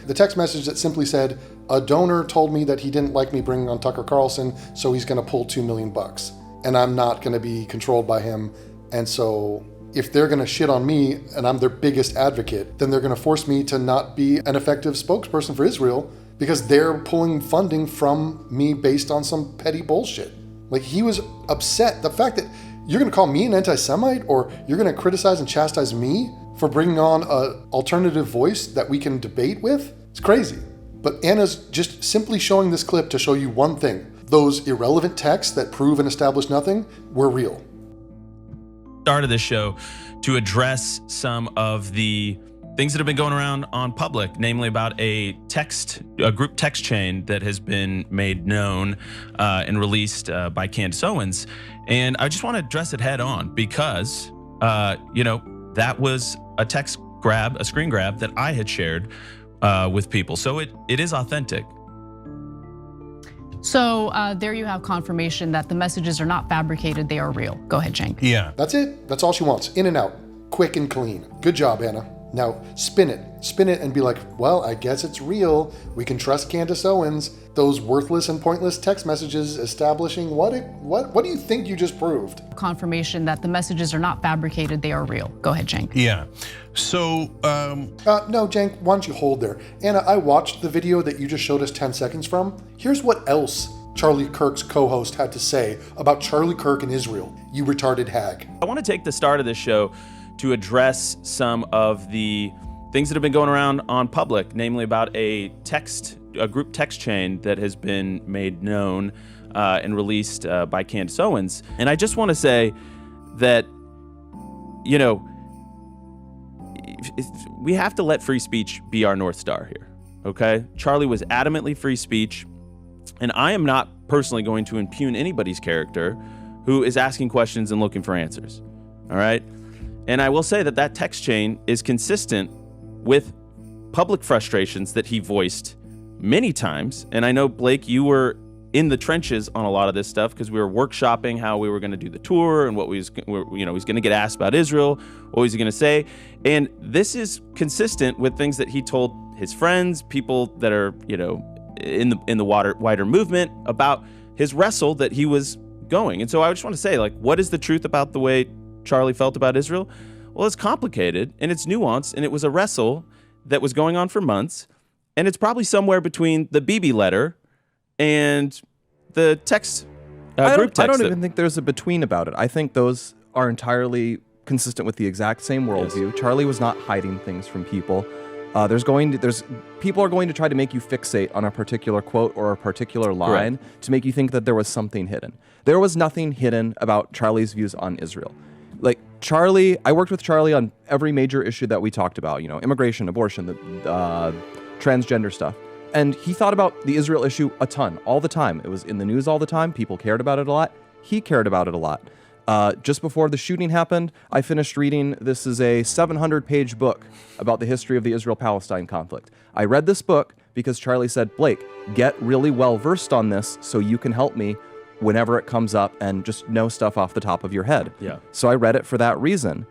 A: The text message that simply said, a donor told me that he didn't like me bringing on Tucker Carlson, so he's gonna pull $2 million. And I'm not gonna be controlled by him. And so if they're gonna shit on me and I'm their biggest advocate, then they're gonna force me to not be an effective spokesperson for Israel because they're pulling funding from me based on some petty bullshit. Like, he was upset. The fact that you're gonna call me an anti-Semite, or you're gonna criticize and chastise me for bringing on an alternative voice that we can debate with, it's crazy. But Anna's just simply showing this clip to show you one thing. Those irrelevant texts that prove and establish nothing were real.
E: Started this show to address some of the things that have been going around on public, namely about a group text chain that has been made known and released by Candace Owens. And I just want to address it head on because, that was a screen grab that I had shared with people. So it is authentic.
B: So there you have confirmation that the messages are not fabricated, they are real. Go ahead, Cenk.
J: Yeah.
A: That's it. That's all she wants. In and out. Quick and clean. Good job, Anna. Now spin it and be like, well, I guess it's real. We can trust Candace Owens. Those worthless and pointless text messages establishing what do you think you just proved?
B: Confirmation that the messages are not fabricated, they are real. Go ahead, Cenk.
J: Yeah. So,
A: no, Cenk, why don't you hold there? Anna, I watched the video that you just showed us 10 seconds from. Here's what else Charlie Kirk's co-host had to say about Charlie Kirk and Israel. You retarded hag.
L: I want to take the start of this show to address some of the things that have been going around on public, namely about a group text chain that has been made known and released by Candace Owens. And I just want to say that, we have to let free speech be our North Star here, okay? Charlie was adamantly free speech, and I am not personally going to impugn anybody's character who is asking questions and looking for answers, all right? And I will say that text chain is consistent with public frustrations that he voiced many times. And I know, Blake, you were in the trenches on a lot of this stuff because we were workshopping how we were going to do the tour and what he's going to get asked about Israel, what was he going to say. And this is consistent with things that he told his friends, people that are, in the wider movement about his wrestle that he was going. And so I just want to say, what is the truth about the way Charlie felt about Israel? Well, it's complicated and it's nuanced, and it was a wrestle that was going on for months, and it's probably somewhere between the BB letter and the text group text.
P: I don't even think there's a between about it. I think those are entirely consistent with the exact same worldview. Yes. Charlie was not hiding things from people. People are going to try to make you fixate on a particular quote or a particular line to make you think that there was something hidden. There was nothing hidden about Charlie's views on Israel. I worked with Charlie on every major issue that we talked about, immigration, abortion, the transgender stuff. And he thought about the Israel issue a ton, all the time. It was in the news all the time. People cared about it a lot. He cared about it a lot. Just before the shooting happened, I finished reading, this is a 700-page book about the history of the Israel-Palestine conflict. I read this book because Charlie said, Blake, get really well-versed on this so you can help me whenever it comes up and just know stuff off the top of your head.
L: Yeah.
P: So I read it for that reason.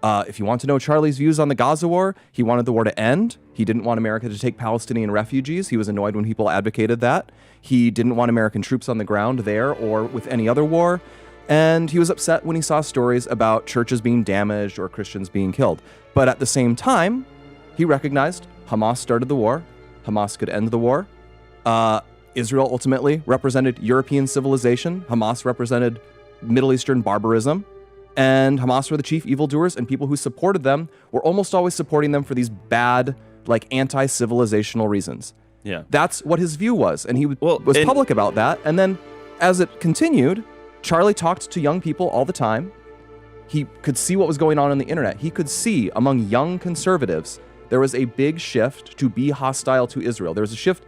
P: If you want to know Charlie's views on the Gaza war, he wanted the war to end. He didn't want America to take Palestinian refugees. He was annoyed when people advocated that. He didn't want American troops on the ground there or with any other war. And he was upset when he saw stories about churches being damaged or Christians being killed. But at the same time, he recognized Hamas started the war. Hamas could end the war. Israel ultimately represented European civilization. Hamas represented Middle Eastern barbarism. And Hamas were the chief evildoers, and people who supported them were almost always supporting them for these bad, anti-civilizational reasons.
L: Yeah.
P: That's what his view was. And he was public about that. And then as it continued, Charlie talked to young people all the time. He could see what was going on the internet. He could see among young conservatives, there was a big shift to be hostile to Israel. There was a shift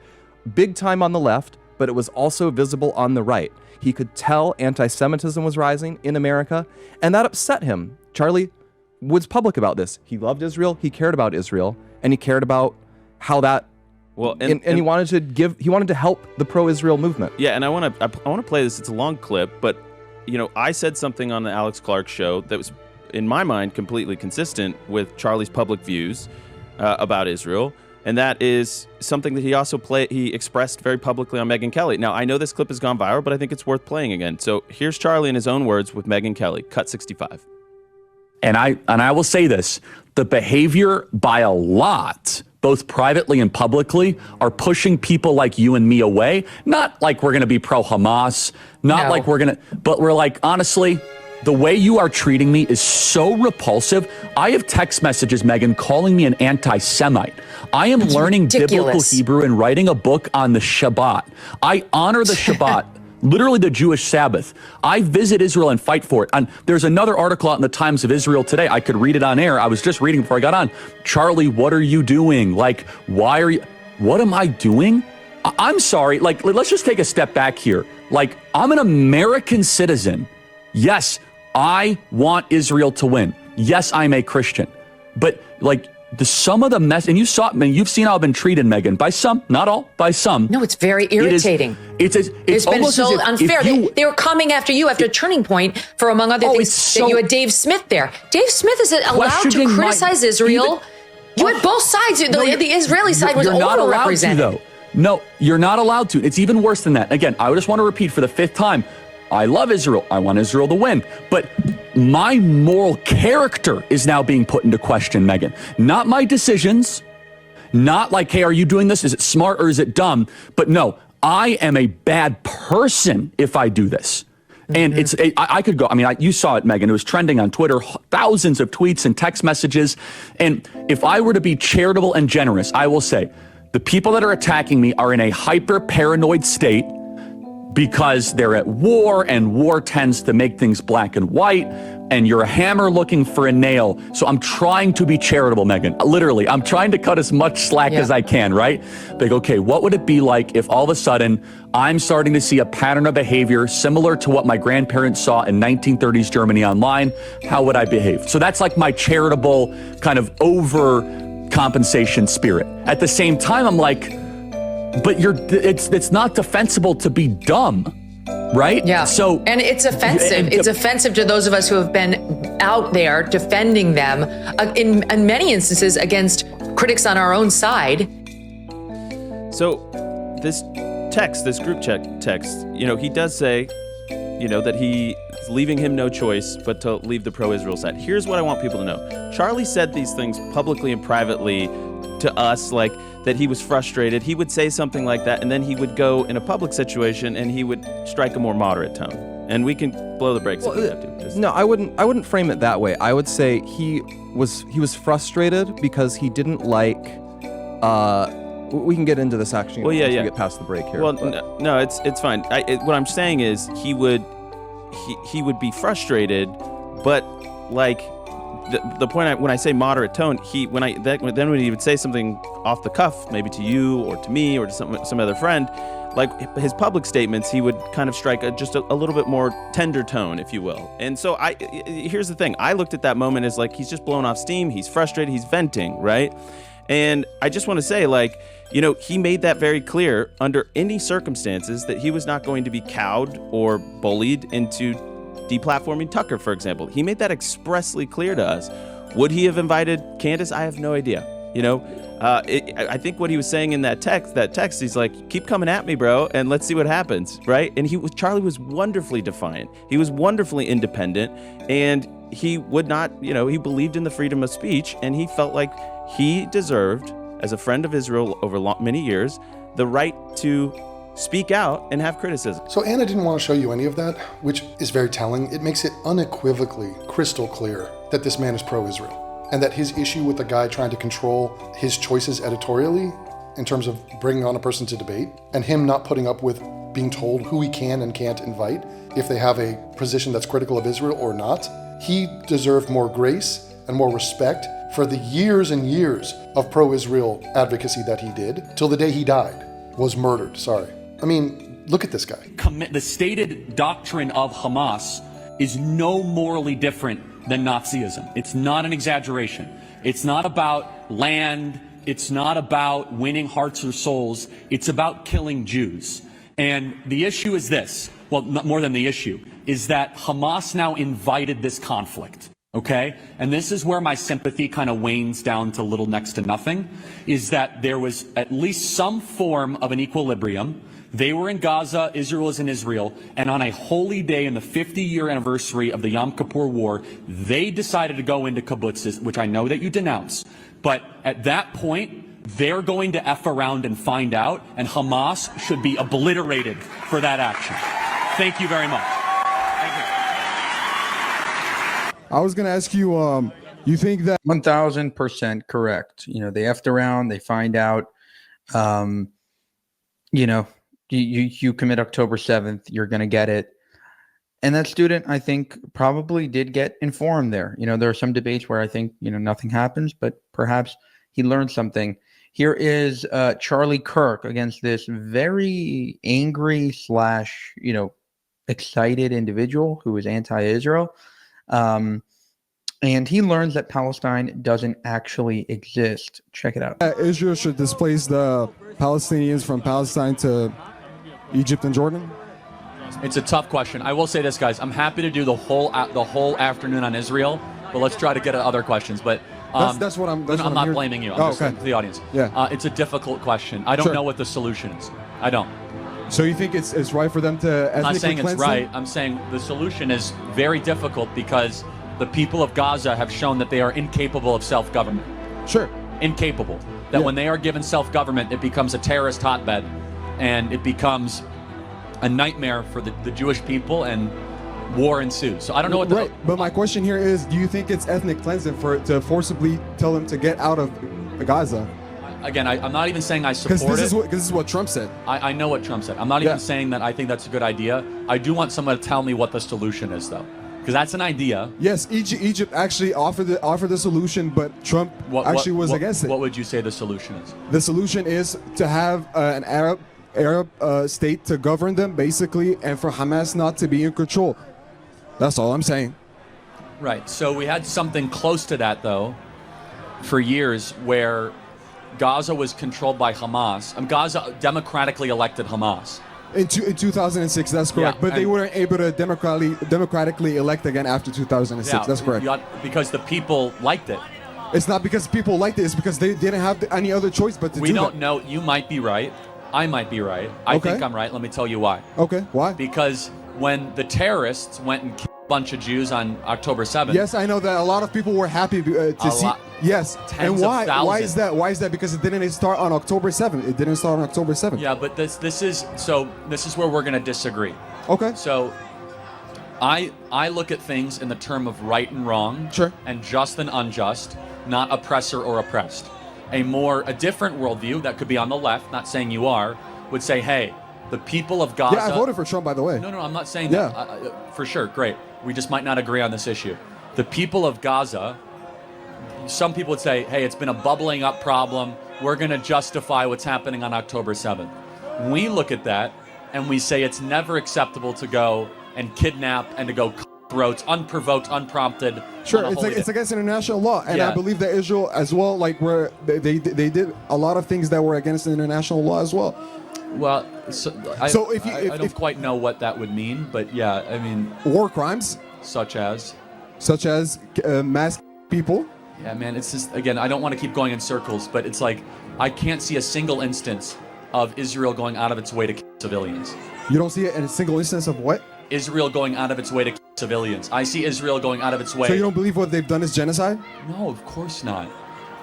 P: big time on the left, but it was also visible on the right. He could tell anti-Semitism was rising in America, and that upset him. Charlie was public about this. He loved Israel, he cared about Israel, and he cared about how that and he wanted to help the pro-Israel movement.
L: Yeah, and I want to play this. It's a long clip, but I said something on the Alex Clark show that was, in my mind, completely consistent with Charlie's public views about Israel, and that is something that he expressed very publicly on Megyn Kelly. Now, I know this clip has gone viral, but I think it's worth playing again. So here's Charlie in his own words with Megyn Kelly, cut 65.
Q: And I will say this, the behavior by a lot, both privately and publicly, are pushing people like you and me away. Not like we're going to be pro-Hamas, like we're going to, but we're like, honestly, the way you are treating me is so repulsive. I have text messages, Megyn, calling me an anti-Semite. I am learning biblical Hebrew and writing a book on the Shabbat. I honor the Shabbat. Literally the Jewish Sabbath. I visit Israel and fight for it. And there's another article out in the Times of Israel today. I could read it on air. I was just reading before I got on. Charlie, what are you doing? Like, why are you, what am I doing? I'm sorry. Like, let's just take a step back here. Like, I'm an American citizen. Yes, I want Israel to win. Yes, I'm a Christian. But like, some of the mess, and you've seen how I've been treated, Megyn, by some, not all, by some.
R: No, it's very irritating.
Q: It's
R: been so unfair. They were coming after you after Turning Point for, among other things, that you had Dave Smith there. Dave Smith is allowed to criticize Israel. You had both sides. The Israeli side was overrepresented.
Q: No, you're not allowed to. It's even worse than that. Again, I just want to repeat for the 5th time. I love Israel. I want Israel to win. But my moral character is now being put into question, Megyn. Not my decisions. Not like, hey, are you doing this? Is it smart or is it dumb? But no, I am a bad person if I do this. And I could go, you saw it, Megyn. It was trending on Twitter, thousands of tweets and text messages. And if I were to be charitable and generous, I will say the people that are attacking me are in a hyper paranoid state, because they're at war, and war tends to make things black and white, and you're a hammer looking for a nail. So I'm trying to be charitable, Megyn. Literally, I'm trying to cut as much slack as I can, right? Like, okay, what would it be like if all of a sudden I'm starting to see a pattern of behavior similar to what my grandparents saw in 1930s Germany online? How would I behave? So that's like my charitable kind of overcompensation spirit. At the same time, I'm like, but it's not defensible to be dumb, right?
R: Yeah. And it's offensive. It's offensive to those of us who have been out there defending them in many instances against critics on our own side.
L: So this group chat text, he does say, that he is leaving him no choice but to leave the pro-Israel side. Here's what I want people to know. Charlie said these things publicly and privately to us, like that he was frustrated. He would say something like that, and then he would go in a public situation and he would strike a more moderate tone. And we can blow the brakes if we have to.
P: No, I wouldn't frame it that way. I would say he was frustrated because he didn't like. We can get into this actually.
L: Well,
P: once we get past the break here.
L: Well, no, it's fine. What I'm saying is he would be frustrated, but like. The point when I say moderate tone, when he would say something off the cuff, maybe to you or to me or to some other friend, like his public statements, he would kind of strike just a little bit more tender tone, if you will. And so here's the thing: I looked at that moment as like he's just blowing off steam, he's frustrated, he's venting, right? And I just want to say, like, he made that very clear under any circumstances that he was not going to be cowed or bullied into deplatforming Tucker, for example. He made that expressly clear to us. Would he have invited Candace? I have no idea. I think what he was saying in that text, he's like, keep coming at me, bro, and let's see what happens, right? And Charlie was wonderfully defiant. He was wonderfully independent, and he would not, he believed in the freedom of speech, and he felt like he deserved, as a friend of Israel over many years, the right to speak out and have criticism.
A: So Anna didn't want to show you any of that, which is very telling. It makes it unequivocally crystal clear that this man is pro-Israel, and that his issue with the guy trying to control his choices editorially in terms of bringing on a person to debate, and him not putting up with being told who he can and can't invite if they have a position that's critical of Israel or not. He deserved more grace and more respect for the years and years of pro-Israel advocacy that he did, till the day he died, was murdered, sorry. I mean, look at this guy.
S: The stated doctrine of Hamas is no morally different than Nazism. It's not an exaggeration. It's not about land. It's not about winning hearts or souls. It's about killing Jews. And the issue is this, well, more than the issue, is that Hamas now invited this conflict. Okay? And this is where my sympathy kind of wanes down to little next to nothing, is that there was at least some form of an equilibrium. They were in Gaza, Israel is in Israel, and on a holy day in the 50-year anniversary of the Yom Kippur War, they decided to go into kibbutzes, which I know that you denounce. But at that point, they're going to F around and find out, and Hamas should be obliterated for that action. Thank you very much.
T: I was going to ask you, you think that
U: 1000% correct. You know, they effed around, they find out, you know, you commit October 7th, you're going to get it. And that student, I think, probably did get informed there. You know, there are some debates where I think, you know, nothing happens, but perhaps he learned something. Here is Charlie Kirk against this very angry / you know, excited individual who is anti-Israel. And he learns that Palestine doesn't actually exist. Check it out.
T: Israel should displace the Palestinians from Palestine to Egypt and Jordan?
G: It's a tough question. I will say this, guys. I'm happy to do the whole afternoon on Israel, but let's try to get at other questions. But
T: that's what I'm. That's
G: I'm
T: what
G: not
T: I'm
G: blaming you. I'm just
T: okay.
G: to the audience.
T: Yeah.
G: It's a difficult question. I don't know what the solution is. I don't.
T: So you think it's right for them to ethnically
G: I'm not saying it's
T: cleanse
G: right.
T: them?
G: I'm saying the solution is very difficult because the people of Gaza have shown that they are incapable of self-government.
T: Sure.
G: Incapable. That when they are given self-government, it becomes a terrorist hotbed, and it becomes a nightmare for the Jewish people, and war ensues. So I don't know what the...
T: Right, but my question here is, do you think it's ethnic cleansing to forcibly tell them to get out of Gaza?
G: Again, I'm not even saying I support it.
T: Because this is what Trump said.
G: I know what Trump said. I'm not even saying that I think that's a good idea. I do want someone to tell me what the solution is, though. Because that's an idea.
T: Yes, Egypt actually offered the solution, but Trump actually was against it.
G: What would you say the solution is?
T: The solution is to have an Arab state to govern them, basically, and for Hamas not to be in control. That's all I'm saying.
G: Right. So we had something close to that, though, for years, where Gaza was controlled by Hamas. Gaza democratically elected Hamas.
T: In 2006, that's correct.
G: Yeah,
T: but they weren't able to democratically elect again after 2006.
G: Yeah,
T: that's correct.
G: Because the people liked it.
T: It's not because people liked it. It's because they didn't have any other choice but to do that.
G: We don't know. You might be right. I might be right. I think I'm right. Let me tell you why.
T: Okay, why?
G: Because when the terrorists went and killed a bunch of Jews on October 7th.
T: Yes, I know that a lot of people were happy to see. Yes, and why? Why is that? Why is that? Because it didn't start on October 7th. It didn't start on October 7th.
G: Yeah, but this is where we're going to disagree.
T: Okay.
G: So I look at things in the term of right and wrong,
T: sure,
G: and just and unjust, not oppressor or oppressed. A different worldview that could be on the left, not saying you are, would say, hey, the people of Gaza.
T: Yeah, I voted for Trump, by the way.
G: No, I'm not saying that. For sure, great. We just might not agree on this issue. The people of Gaza. Some people would say, hey, it's been a bubbling up problem. We're going to justify what's happening on October 7th. We look at that and we say it's never acceptable to go and kidnap and to go throats, unprovoked, unprompted.
T: Sure, it's against international law. And I believe that Israel as well, like where they did a lot of things that were against international law as well.
G: Well, I don't quite know what that would mean, but yeah, I mean...
T: War crimes?
G: Such as
T: mass people?
G: Yeah, man, it's just, again, I don't want to keep going in circles, but it's like, I can't see a single instance of Israel going out of its way to kill civilians.
T: You don't see it in a single instance of what?
G: Israel going out of its way to kill civilians. I see Israel going out of its way.
T: So you don't believe what they've done is genocide?
G: No, of course not.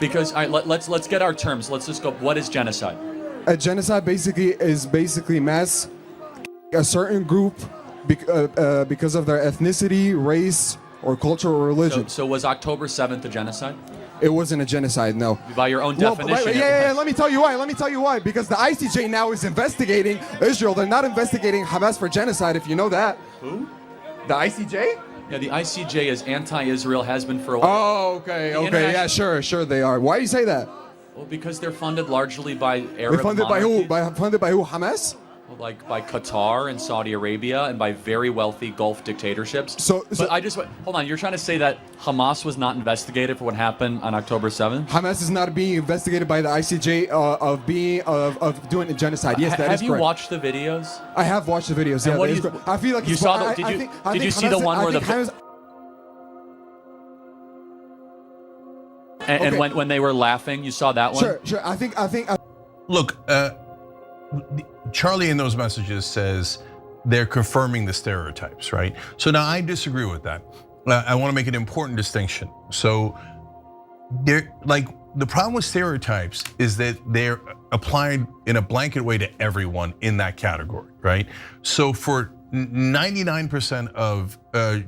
G: Because, all right, let's get our terms. Let's just go, what is genocide?
T: A genocide is mass a certain group because of their ethnicity, race, or culture or religion.
G: So was October 7th a genocide?
T: it wasn't a genocide. No.
G: By your own
T: Well,
G: definition.
T: yeah. Let me tell you why. Because the ICJ now is investigating Israel. They're not investigating Hamas for genocide. If you know that.
G: Who?
T: The ICJ?
G: Yeah, the ICJ is anti-Israel, has been for a while.
T: Oh, okay. Yeah, sure they are. Why do you say that?
G: Well, because they're funded largely by Arab
T: They're funded by who?
G: monarchies.
T: Funded by who? Hamas?
G: Like by Qatar and Saudi Arabia and by very wealthy Gulf dictatorships. But I just hold on. You're trying to say that Hamas was not investigated for what happened on October 7th?
T: Hamas is not being investigated by the ICJ of doing a genocide. Yes, that is correct.
G: Have you watched the videos?
T: I have watched the videos.
G: And
T: Yeah,
G: what
T: that
G: do
T: is
G: you-
T: correct. I feel like
G: you
T: it's-
G: saw the-
T: I
G: did you-
T: think- I
G: did you
T: think
G: see the
T: Hamas-
G: one
T: I
G: where
T: think
G: the-
T: Hamas-
G: And
T: Okay.
G: when they were laughing, you saw that one?
T: Sure. I think.
J: Look, Charlie in those messages says they're confirming the stereotypes, right? So now I disagree with that. I want to make an important distinction. So the problem with stereotypes is that they're applied in a blanket way to everyone in that category, right? So for 99% of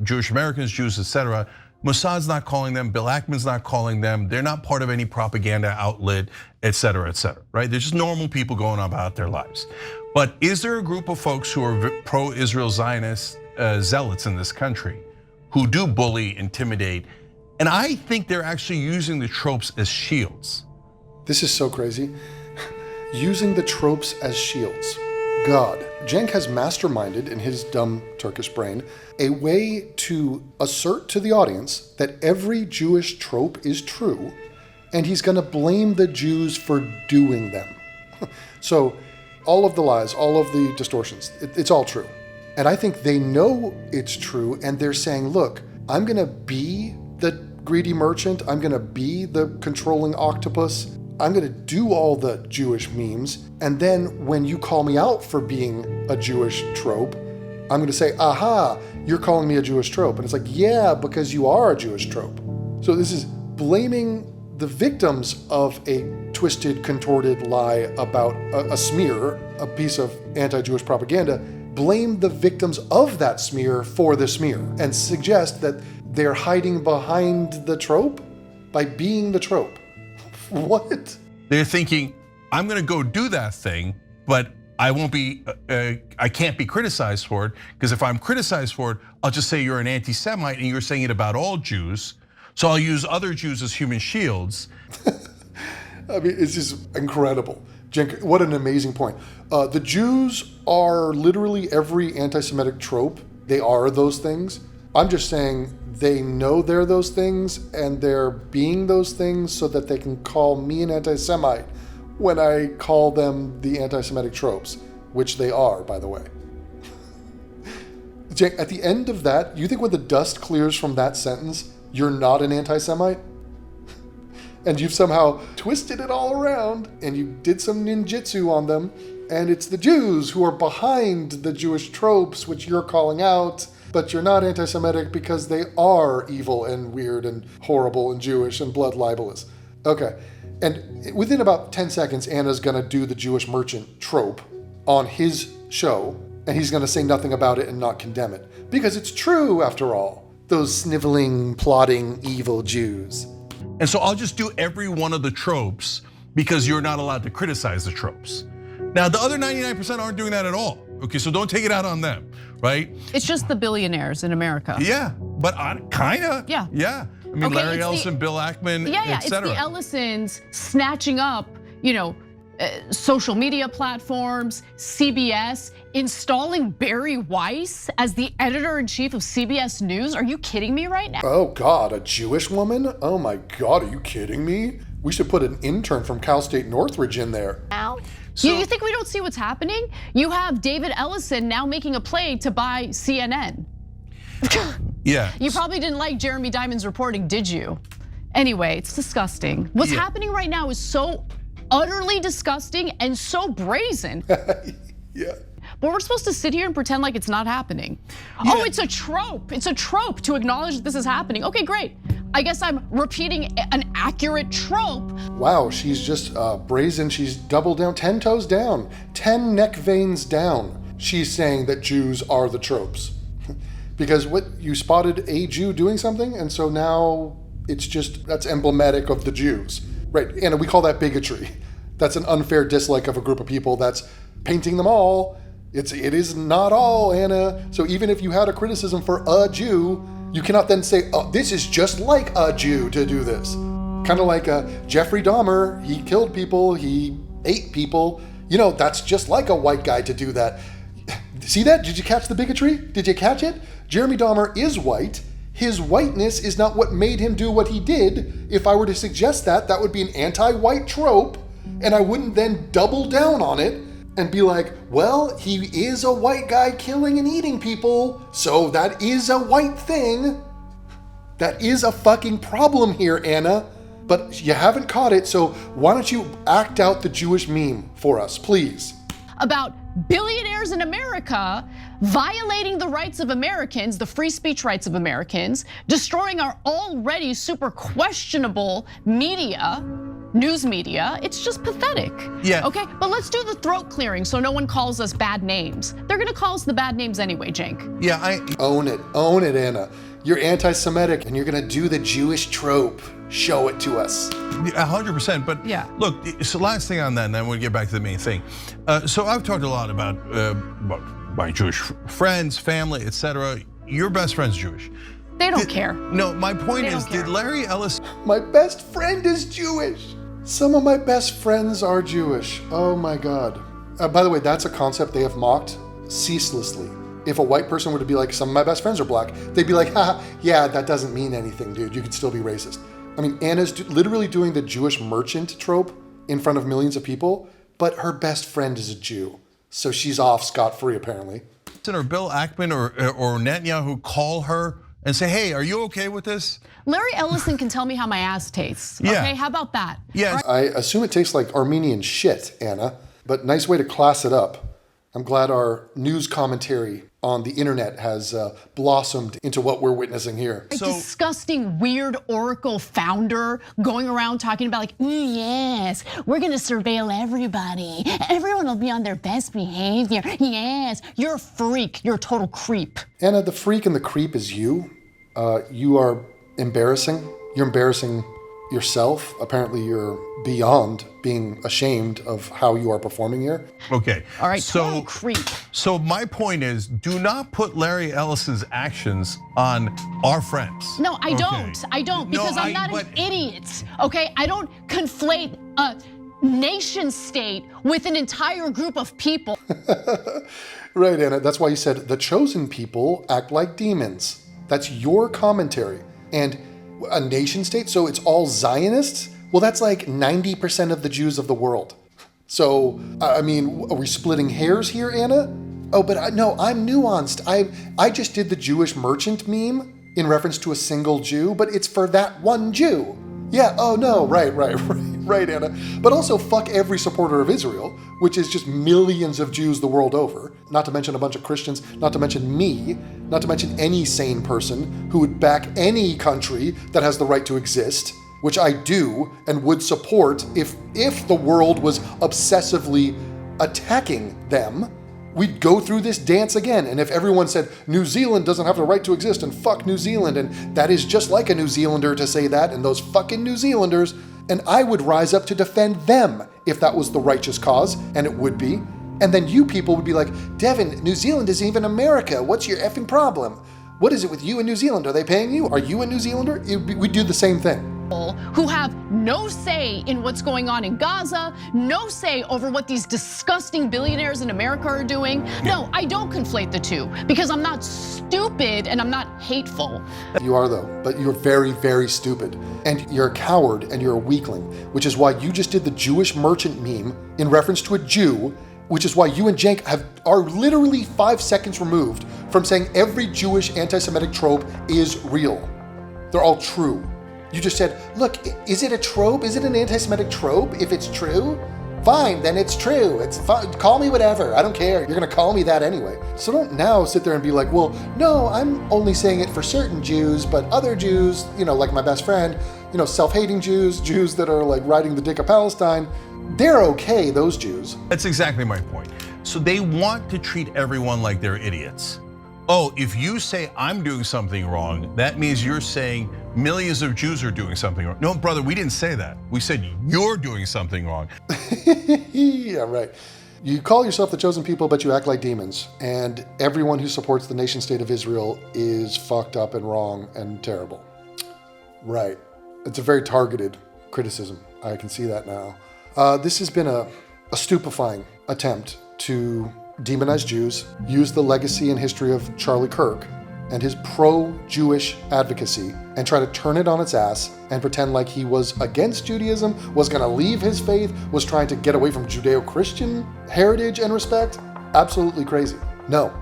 J: Jewish Americans, Jews, etc., Mossad's not calling them, Bill Ackman's not calling them, they're not part of any propaganda outlet, etc., right? They're just normal people going about their lives. But is there a group of folks who are pro-Israel Zionist zealots in this country who do bully, intimidate, and I think they're actually using the tropes as shields.
A: This is so crazy. Using the tropes as shields. God, Cenk has masterminded in his dumb Turkish brain a way to assert to the audience that every Jewish trope is true, and he's gonna blame the Jews for doing them. So all of the lies, all of the distortions, it's all true. And I think they know it's true, and they're saying, look, I'm gonna be the greedy merchant, I'm gonna be the controlling octopus, I'm gonna do all the Jewish memes, and then when you call me out for being a Jewish trope, I'm gonna say, aha, you're calling me a Jewish trope. And it's like, yeah, because you are a Jewish trope. So this is blaming the victims of a twisted, contorted lie about a smear, a piece of anti-Jewish propaganda, blame the victims of that smear for the smear, and suggest that they're hiding behind the trope by being the trope. What?
J: They're thinking, I'm gonna go do that thing, but I won't be, I can't be criticized for it, because if I'm criticized for it, I'll just say you're an anti-Semite and you're saying it about all Jews. So I'll use other Jews as human shields.
A: I mean, it's just incredible. Cenk, what an amazing point. The Jews are literally every anti-Semitic trope. They are those things. I'm just saying they know they're those things and they're being those things so that they can call me an anti-Semite when I call them the anti-Semitic tropes, which they are, by the way. Cenk, at the end of that, you think when the dust clears from that sentence, you're not an anti-Semite? And you've somehow twisted it all around and you did some ninjutsu on them, and it's the Jews who are behind the Jewish tropes which you're calling out, but you're not anti-Semitic because they are evil and weird and horrible and Jewish and blood libelous. Okay, and within about 10 seconds, Anna's gonna do the Jewish merchant trope on his show, and he's gonna say nothing about it and not condemn it, because it's true after all. Those sniveling, plotting, evil Jews.
J: And so I'll just do every one of the tropes because you're not allowed to criticize the tropes. Now, the other 99% aren't doing that at all. Okay, so don't take it out on them, right?
B: It's just the billionaires in America.
J: Yeah, but kinda.
B: Yeah.
J: Yeah. I mean,
B: Okay,
J: Larry
B: it's
J: Ellison, Bill Ackman,
B: it's
J: etc.
B: the Ellisons snatching up, social media platforms, CBS, installing Barry Weiss as the editor-in-chief of CBS News. Are you kidding me right now?
A: Oh God, a Jewish woman? Oh my God, are you kidding me? We should put an intern from Cal State Northridge in there.
B: You think we don't see what's happening? You have David Ellison now making a play to buy CNN.
J: Yeah.
B: You probably didn't like Jeremy Diamond's reporting, did you? Anyway, it's disgusting. What's happening right now is so utterly disgusting and so brazen.
A: Yeah.
B: But we're supposed to sit here and pretend like it's not happening. Yeah. Oh, it's a trope. It's a trope to acknowledge that this is happening. Okay, great. I guess I'm repeating an accurate trope.
A: Wow, she's just brazen. She's doubled down, 10 toes down, 10 neck veins down. She's saying that Jews are the tropes. Because what, you spotted a Jew doing something, and so now It's just, that's emblematic of the Jews. Right, and we call that bigotry. That's an unfair dislike of a group of people. That's painting them all. It is not all, Anna. So even if you had a criticism for a Jew, you cannot then say, oh, this is just like a Jew to do this. Kind of like Jeffrey Dahmer, he killed people, he ate people. You know, that's just like a white guy to do that. See that? Did you catch the bigotry? Did you catch it? Jeremy Dahmer is white. His whiteness is not what made him do what he did. If I were to suggest that, that would be an anti-white trope, and I wouldn't then double down on it and be like, well, he is a white guy killing and eating people, so that is a white thing. That is a fucking problem here, Anna. But you haven't caught it, so why don't you act out the Jewish meme for us, please?
B: About billionaires in America violating the rights of Americans, the free speech rights of Americans, destroying our already super questionable media, news media. It's just pathetic.
J: Yeah.
B: Okay, but let's do the throat clearing so no one calls us bad names. They're gonna call us the bad names anyway, Cenk.
J: Yeah,
A: Own it, Anna. You're anti-Semitic and you're gonna do the Jewish trope. Show it to us.
J: 100%. But
B: yeah.
J: Look, so last thing on that, and then we'll get back to the main thing. So I've talked a lot about my Jewish friends, family, etc. Your best friend's Jewish.
B: They don't care.
J: No, my point is, did Larry Ellis?
A: My best friend is Jewish. Some of my best friends are Jewish. Oh my God. By the way, that's a concept they have mocked ceaselessly. If a white person were to be like, some of my best friends are black, they'd be like, haha, yeah, that doesn't mean anything, dude. You could still be racist. I mean, Anna's literally doing the Jewish merchant trope in front of millions of people, but her best friend is a Jew. So she's off scot-free, apparently.
J: Or Bill Ackman or Netanyahu call her and say, hey, are you okay with this?
B: Larry Ellison can tell me how my ass tastes.
A: Yeah.
B: Okay, how about that?
J: Yes.
A: I assume it tastes like Armenian shit, Anna, but nice way to class it up. I'm glad our news commentary on the internet has blossomed into what we're witnessing here.
B: A disgusting, weird Oracle founder going around talking about like,
I: yes, we're gonna surveil everybody. Everyone will be on their best behavior. Yes,
B: you're a freak, you're a total creep.
A: Anna, the freak and the creep is you. You are embarrassing. You're embarrassing yourself. Apparently you're beyond being ashamed of how you are performing here.
J: Okay.
B: All right,
J: so
B: creep.
J: So my point is, do not put Larry Ellison's actions on our friends.
B: No, I don't. I don't, because I'm not an idiot. Okay, I don't conflate a nation state with an entire group of people.
A: Right, Anna, that's why you said the chosen people act like demons. That's your commentary. And a nation state, so it's all Zionists? Well, that's like 90% of the Jews of the world. So, I mean, are we splitting hairs here, Anna? Oh, but no, I'm nuanced. I just did the Jewish merchant meme in reference to a single Jew, but it's for that one Jew. Yeah, oh no, right, Anna. But also fuck every supporter of Israel, which is just millions of Jews the world over, not to mention a bunch of Christians, not to mention me, not to mention any sane person who would back any country that has the right to exist, which I do and would support if the world was obsessively attacking them. We'd go through this dance again. And if everyone said New Zealand doesn't have the right to exist and fuck New Zealand, and that is just like a New Zealander to say that, and those fucking New Zealanders, and I would rise up to defend them if that was the righteous cause, and it would be. And then you people would be like, Devin, New Zealand isn't even America. What's your effing problem? What is it with you and New Zealand? Are they paying you? Are you a New Zealander? We'd do the same thing.
B: Who have no say in what's going on in Gaza, no say over what these disgusting billionaires in America are doing. No, I don't conflate the two because I'm not stupid and I'm not hateful.
A: You are though, but you're very, very stupid. And you're a coward and you're a weakling, which is why you just did the Jewish merchant meme in reference to a Jew, which is why you and Cenk are literally 5 seconds removed from saying every Jewish anti-Semitic trope is real. They're all true. You just said, look, is it a trope? Is it an anti-Semitic trope? If it's true, fine, then it's true. It's fine. Call me whatever. I don't care. You're gonna call me that anyway. So don't now sit there and be like, well, no, I'm only saying it for certain Jews, but other Jews, like my best friend, self-hating Jews, Jews that are like riding the dick of Palestine, they're okay, those Jews.
J: That's exactly my point. So they want to treat everyone like they're idiots. oh, if you say I'm doing something wrong, that means you're saying millions of Jews are doing something wrong. No, brother, we didn't say that. We said you're doing something wrong.
A: Yeah, right. You call yourself the chosen people, but you act like demons. And everyone who supports the nation state of Israel is fucked up and wrong and terrible. Right. It's a very targeted criticism. I can see that now. This has been a stupefying attempt to demonize Jews, use the legacy and history of Charlie Kirk and his pro-Jewish advocacy, and try to turn it on its ass and pretend like he was against Judaism, was gonna leave his faith, was trying to get away from Judeo-Christian heritage and respect. Absolutely crazy. No,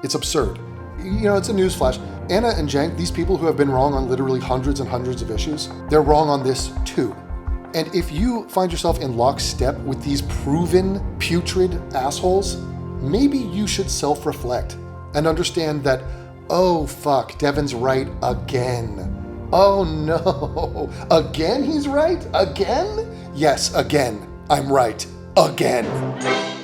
A: it's absurd. You know, it's a newsflash. Anna and Cenk, these people who have been wrong on literally hundreds and hundreds of issues, they're wrong on this too. And if you find yourself in lockstep with these proven putrid assholes, maybe you should self-reflect and understand that, oh fuck, Devon's right again. Oh no, again he's right? Again? Yes, again, I'm right, again.